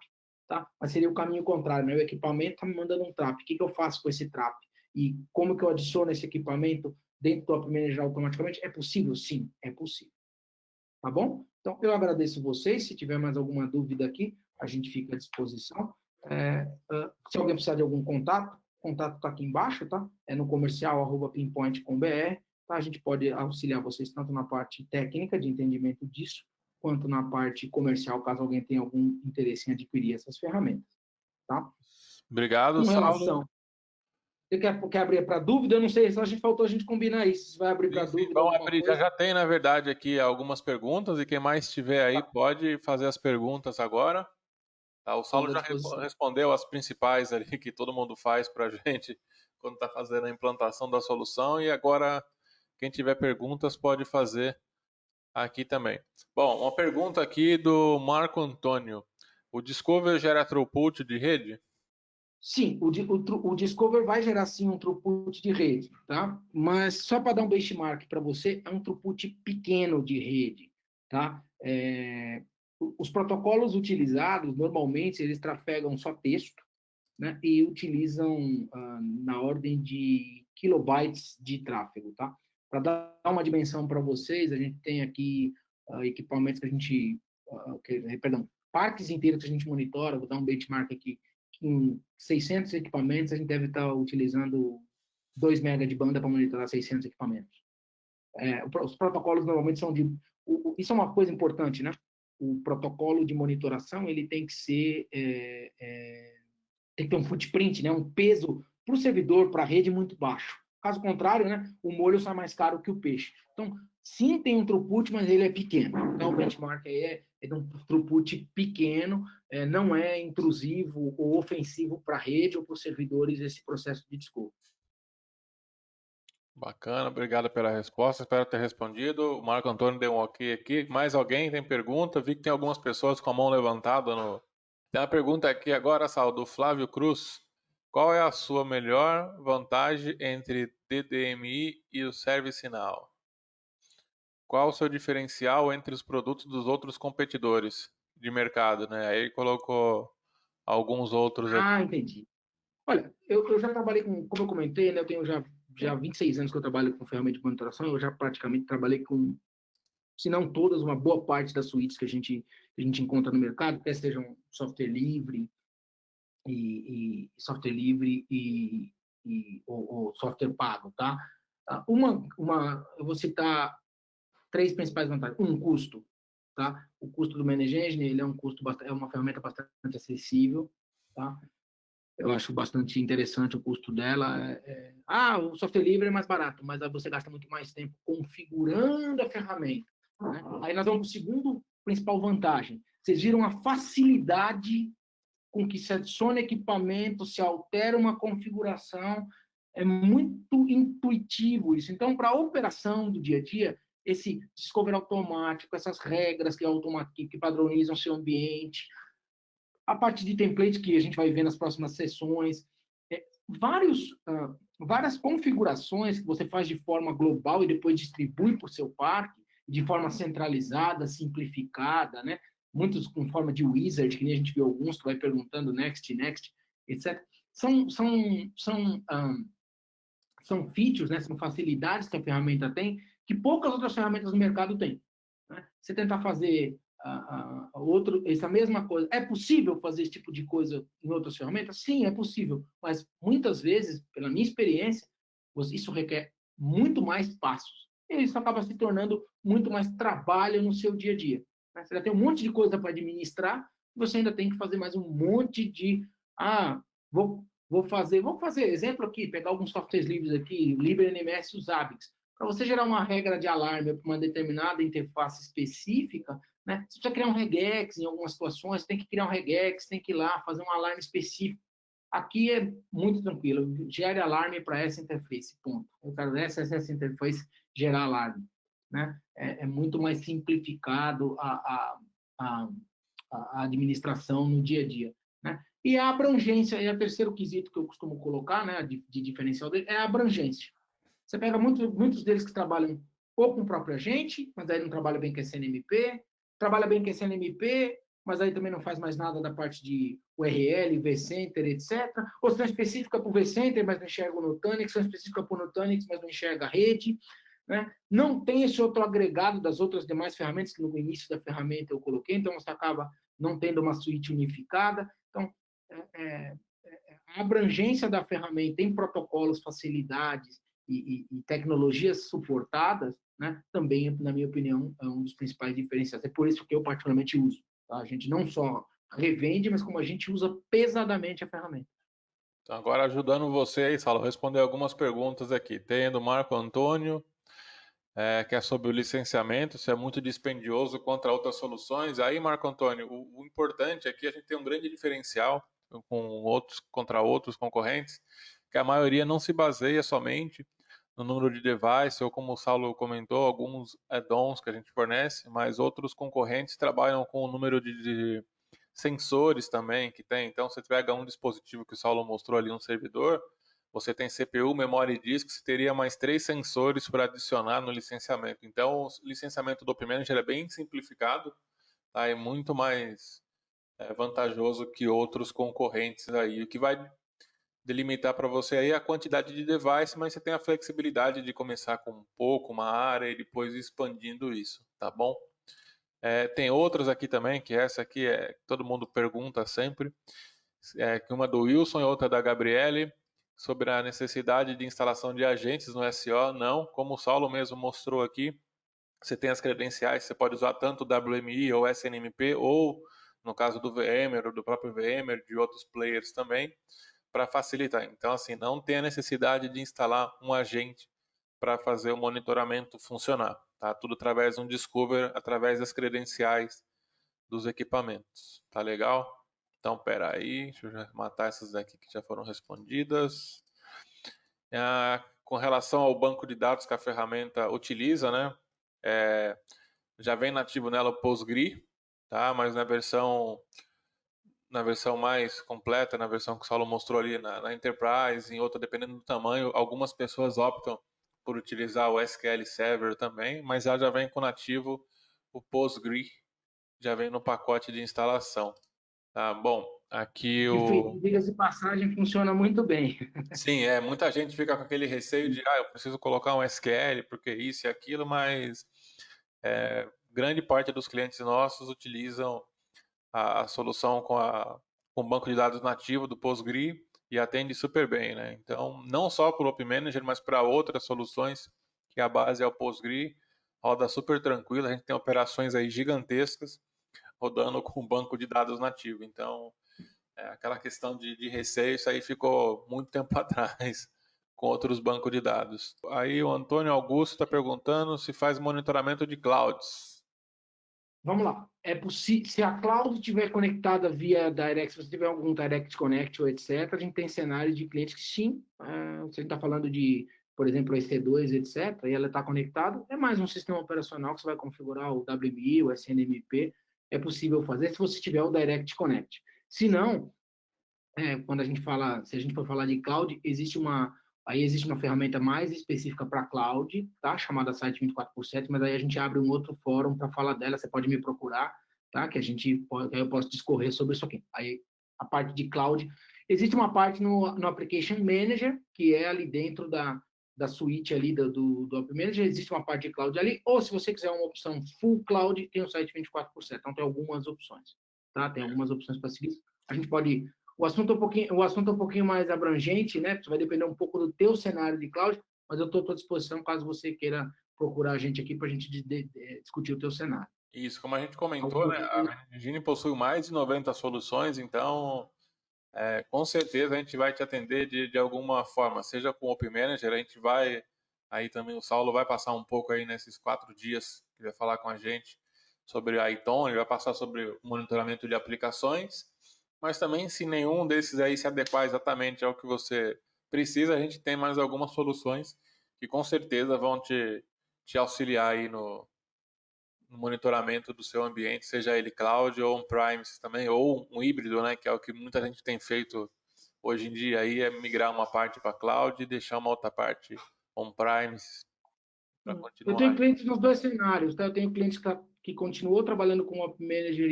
Speaker 2: tá? Mas seria o caminho contrário, né? O equipamento está me mandando um trap. O que eu faço com esse trap? E como que eu adiciono esse equipamento dentro do Top Manager automaticamente? É possível? Sim, é possível. Tá bom? Então, eu agradeço vocês. Se tiver mais alguma dúvida aqui, a gente fica à disposição. Se alguém precisar de algum contato, o contato está aqui embaixo, tá? É no comercial@pinpoint.com.br. Tá? A gente pode auxiliar vocês tanto na parte técnica de entendimento disso, quanto na parte comercial, caso alguém tenha algum interesse em adquirir essas ferramentas. Tá?
Speaker 1: Obrigado,
Speaker 2: Com
Speaker 1: Saulo.
Speaker 2: relação... Você quer abrir para dúvida? Eu não sei, só faltou a gente combinar isso. Se vai abrir para
Speaker 1: Sim, sim,
Speaker 2: dúvida
Speaker 1: vamos
Speaker 2: alguma
Speaker 1: abrir. Já
Speaker 2: coisa.
Speaker 1: já tem, na verdade, aqui algumas perguntas, e quem mais tiver aí pode fazer as perguntas agora. Tá? O Saulo
Speaker 2: Estamos à
Speaker 1: já
Speaker 2: disposição.
Speaker 1: respondeu as principais ali que todo mundo faz para a gente quando está fazendo a implantação da solução, e agora quem tiver perguntas pode fazer aqui também. Bom, uma pergunta aqui do Marco Antônio. O Discover gera throughput de rede?
Speaker 2: Sim, o Discover vai gerar sim um throughput de rede, tá? Mas só para dar um benchmark para você, é um throughput pequeno de rede, tá? Os protocolos utilizados, normalmente, eles trafegam só texto, né? E utilizam na ordem de kilobytes de tráfego, tá? Para dar uma dimensão para vocês, a gente tem aqui equipamentos que a gente, perdão, parques inteiros que a gente monitora, vou dar um benchmark aqui, em 600 equipamentos, a gente deve estar utilizando 2 MB de banda para monitorar 600 equipamentos. Os protocolos normalmente são de... Isso é uma coisa importante, né? O protocolo de monitoração, ele tem que ser... tem que ter um footprint, né? Um peso para o servidor, para a rede, muito baixo. Caso contrário, né? O molho sai mais caro que o peixe. Então, sim, tem um throughput, mas ele é pequeno. Então, o benchmark aí é de um throughput pequeno, não é intrusivo ou ofensivo para a rede ou para os servidores esse processo de desculpa.
Speaker 1: Bacana, obrigado pela resposta, espero ter respondido. O Marco Antônio deu um ok aqui. Mais alguém tem pergunta? Vi que tem algumas pessoas com a mão levantada no... Tem uma pergunta aqui agora, Sal, do Flávio Cruz. Qual é a sua melhor vantagem entre DDMI e o ServiceNow? Qual o seu diferencial entre os produtos dos outros competidores de mercado, né? Aí ele colocou alguns outros aqui.
Speaker 2: Entendi. Olha, eu já trabalhei como eu comentei, né? Eu tenho já 26 anos que eu trabalho com ferramenta de monitoração, eu já praticamente trabalhei com, se não todas, uma boa parte das suítes que a gente que a gente encontra no mercado, quer seja um software livre software livre ou software pago, tá? Eu vou citar três principais vantagens. Custo, tá? O custo do Manage Engine, ele é uma ferramenta bastante acessível, tá? Eu acho bastante interessante o custo dela. O software livre é mais barato, mas aí você gasta muito mais tempo configurando a ferramenta, né? Aí nós vamos para o segundo principal vantagem. Vocês viram a facilidade com que se adiciona equipamento, se altera uma configuração, é muito intuitivo isso. Então, para a operação do dia a dia, esse discovery automático, essas regras que padronizam seu ambiente, a parte de template que a gente vai ver nas próximas sessões, várias configurações que você faz de forma global e depois distribui para o seu parque, de forma centralizada, simplificada, né? Muitos com forma de wizard, que nem a gente viu alguns, que vai perguntando next, next, etc. São features, né? São facilidades que a ferramenta tem, que poucas outras ferramentas no mercado têm, né? Você tentar fazer essa mesma coisa. É possível fazer esse tipo de coisa em outras ferramentas? Sim, é possível. Mas muitas vezes, pela minha experiência, isso requer muito mais passos. E isso acaba se tornando muito mais trabalho no seu dia a dia. Você já tem um monte de coisa para administrar, você ainda tem que fazer mais um monte de. Vou fazer exemplo aqui, pegar alguns softwares livres aqui, LibreNMS e os Zabbix. Para você gerar uma regra de alarme para uma determinada interface específica, né? Você precisa criar um regex em algumas situações, tem que criar um regex, tem que ir lá fazer um alarme específico. Aqui é muito tranquilo, gere alarme para essa interface, ponto. Eu quero essa interface gerar alarme, né? É muito mais simplificado a administração no dia a dia, né? E a abrangência, é o terceiro quesito que eu costumo colocar, né, de diferencial dele, é a abrangência. Você pega muitos deles que trabalham ou com o próprio agente, mas aí não trabalha bem com SNMP, trabalha bem com SNMP, mas aí também não faz mais nada da parte de URL, vCenter, etc. Ou são específica para o vCenter, mas não enxerga o Nutanix, são específica para o Nutanix, mas não enxerga a rede, né? Não tem esse outro agregado das outras demais ferramentas que no início da ferramenta eu coloquei, então você acaba não tendo uma suíte unificada. Então, a abrangência da ferramenta em protocolos, facilidades e tecnologias suportadas, né, também, na minha opinião, é um dos principais diferenciais. É por isso que eu particularmente uso. Tá? A gente não só revende, mas como a gente usa pesadamente a ferramenta.
Speaker 1: Então, agora ajudando você aí, Saulo, responder algumas perguntas aqui. Tem do Marco Antônio, que é sobre o licenciamento, se é muito dispendioso contra outras soluções. Aí, Marco Antônio, o importante é que a gente tem um grande diferencial contra outros concorrentes, que a maioria não se baseia somente no número de device, ou como o Saulo comentou, alguns add-ons que a gente fornece, mas outros concorrentes trabalham com o número de sensores também que tem. Então, você pega um dispositivo que o Saulo mostrou ali, um servidor, você tem CPU, memória e disco, você teria mais 3 sensores para adicionar no licenciamento. Então, o licenciamento do OpenManager é bem simplificado, tá? É muito mais vantajoso que outros concorrentes aí. O que vai delimitar para você aí é a quantidade de device, mas você tem a flexibilidade de começar com um pouco, uma área e depois ir expandindo isso, tá bom? Tem outras aqui também, que essa aqui todo mundo pergunta sempre, que uma do Wilson e outra da Gabriele, sobre a necessidade de instalação de agentes no SO. Não, como o Saulo mesmo mostrou aqui, você tem as credenciais, você pode usar tanto WMI ou SNMP, ou no caso do VMware, ou do próprio VMware, de outros players também, para facilitar. Então, assim, não tem a necessidade de instalar um agente para fazer o monitoramento funcionar. Tá? Tudo através de um Discover, através das credenciais dos equipamentos. Tá legal? Então, pera aí, deixa eu já matar essas daqui que já foram respondidas. Com relação ao banco de dados que a ferramenta utiliza, né? Já vem nativo nela o Postgre, tá? Mas na versão mais completa, na versão que o Saulo mostrou ali na Enterprise, em outra, dependendo do tamanho, algumas pessoas optam por utilizar o SQL Server também, mas ela já vem com nativo o Postgre, já vem no pacote de instalação. Tá bom, aqui o...
Speaker 2: Diga-se de passagem, funciona muito bem.
Speaker 1: Sim, muita gente fica com aquele receio de, eu preciso colocar um SQL, porque isso e aquilo, mas grande parte dos clientes nossos utilizam a solução com o banco de dados nativo do Postgre e atende super bem, né? Então, não só para o Open Manager, mas para outras soluções, que a base é o Postgre, roda super tranquilo, a gente tem operações aí gigantescas rodando com o banco de dados nativo. Então, aquela questão de receio, isso aí ficou muito tempo atrás com outros bancos de dados. Aí o Antônio Augusto está perguntando se faz monitoramento de clouds.
Speaker 2: Vamos lá. É possível, se a cloud estiver conectada via Direct, se você tiver algum Direct Connect ou etc., a gente tem cenário de clientes que sim, você está falando de, por exemplo, EC2, etc., e ela está conectada, é mais um sistema operacional que você vai configurar o WMI, o SNMP, é possível fazer se você tiver o Direct Connect. Se não, quando a gente fala, se a gente for falar de cloud, existe uma ferramenta mais específica para cloud, tá? Chamada Site 24/7, mas aí a gente abre um outro fórum para falar dela, você pode me procurar, tá? Que a gente pode, eu posso discorrer sobre isso aqui. Aí a parte de cloud, existe uma parte no Application Manager, que é ali dentro da suíte ali do App Manager, existe uma parte de cloud ali, ou se você quiser uma opção full cloud, tem o Site 24/7. Então tem algumas opções, tá? Tem algumas opções para seguir. A gente pode o assunto é um pouquinho mais abrangente, né? Vai depender um pouco do teu cenário de cloud, mas eu estou à tua disposição caso você queira procurar a gente aqui para a gente discutir o teu cenário.
Speaker 1: Isso, como a gente comentou,
Speaker 2: Alguma
Speaker 1: né,
Speaker 2: outra
Speaker 1: a
Speaker 2: coisa?
Speaker 1: Menegine possui mais de 90 soluções, então com certeza a gente vai te atender de alguma forma, seja com o Open Manager, a gente vai, aí também o Saulo vai passar um pouco aí nesses 4 dias que vai falar com a gente sobre a Iton, ele vai passar sobre o monitoramento de aplicações, mas também se nenhum desses aí se adequar exatamente ao que você precisa, a gente tem mais algumas soluções que com certeza vão te auxiliar aí no monitoramento do seu ambiente, seja ele cloud ou on-premise também, ou um híbrido, né, que é o que muita gente tem feito hoje em dia, aí é migrar uma parte para cloud e deixar uma outra parte on-premise para
Speaker 2: Eu
Speaker 1: continuar.
Speaker 2: tenho clientes nos dois cenários, tá? Eu tenho clientes que continuou trabalhando com App Manager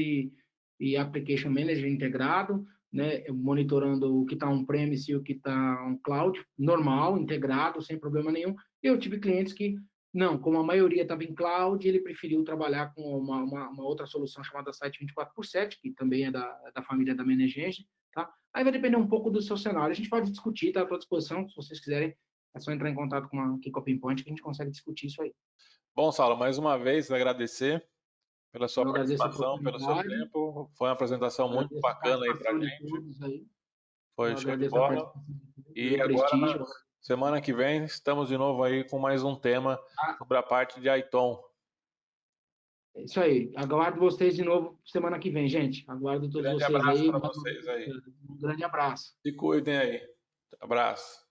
Speaker 2: e Application Manager integrado, né? Monitorando o que está on-premise e o que está on-cloud, normal, integrado, sem problema nenhum. E eu tive clientes que, não, como a maioria estava em cloud, ele preferiu trabalhar com uma outra solução chamada Site 24/7, que também é da família da Management, tá? Aí vai depender um pouco do seu cenário. A gente pode discutir, tá à tua disposição, se vocês quiserem. É só entrar em contato aqui com a Pinpoint que a gente consegue discutir isso aí.
Speaker 1: Bom, Saulo, mais uma vez agradecer pela sua
Speaker 2: Eu agradeço a
Speaker 1: participação, pelo seu
Speaker 2: oportunidade,
Speaker 1: tempo, foi uma apresentação muito
Speaker 2: agradeço a
Speaker 1: bacana aí para
Speaker 2: participação de
Speaker 1: gente,
Speaker 2: todos aí.
Speaker 1: foi
Speaker 2: Eu
Speaker 1: show de
Speaker 2: agradeço a
Speaker 1: bola.
Speaker 2: participação de todos,
Speaker 1: E
Speaker 2: o
Speaker 1: agora,
Speaker 2: prestígio.
Speaker 1: na semana que vem, estamos de novo aí com mais um tema
Speaker 2: Ah,
Speaker 1: sobre a parte de Iton.
Speaker 2: é isso aí. Aguardo vocês de novo semana que vem, gente. Aguardo todos
Speaker 1: Grande
Speaker 2: vocês
Speaker 1: abraço
Speaker 2: aí.
Speaker 1: para vocês aí.
Speaker 2: Um grande abraço.
Speaker 1: Se cuidem aí. Abraço.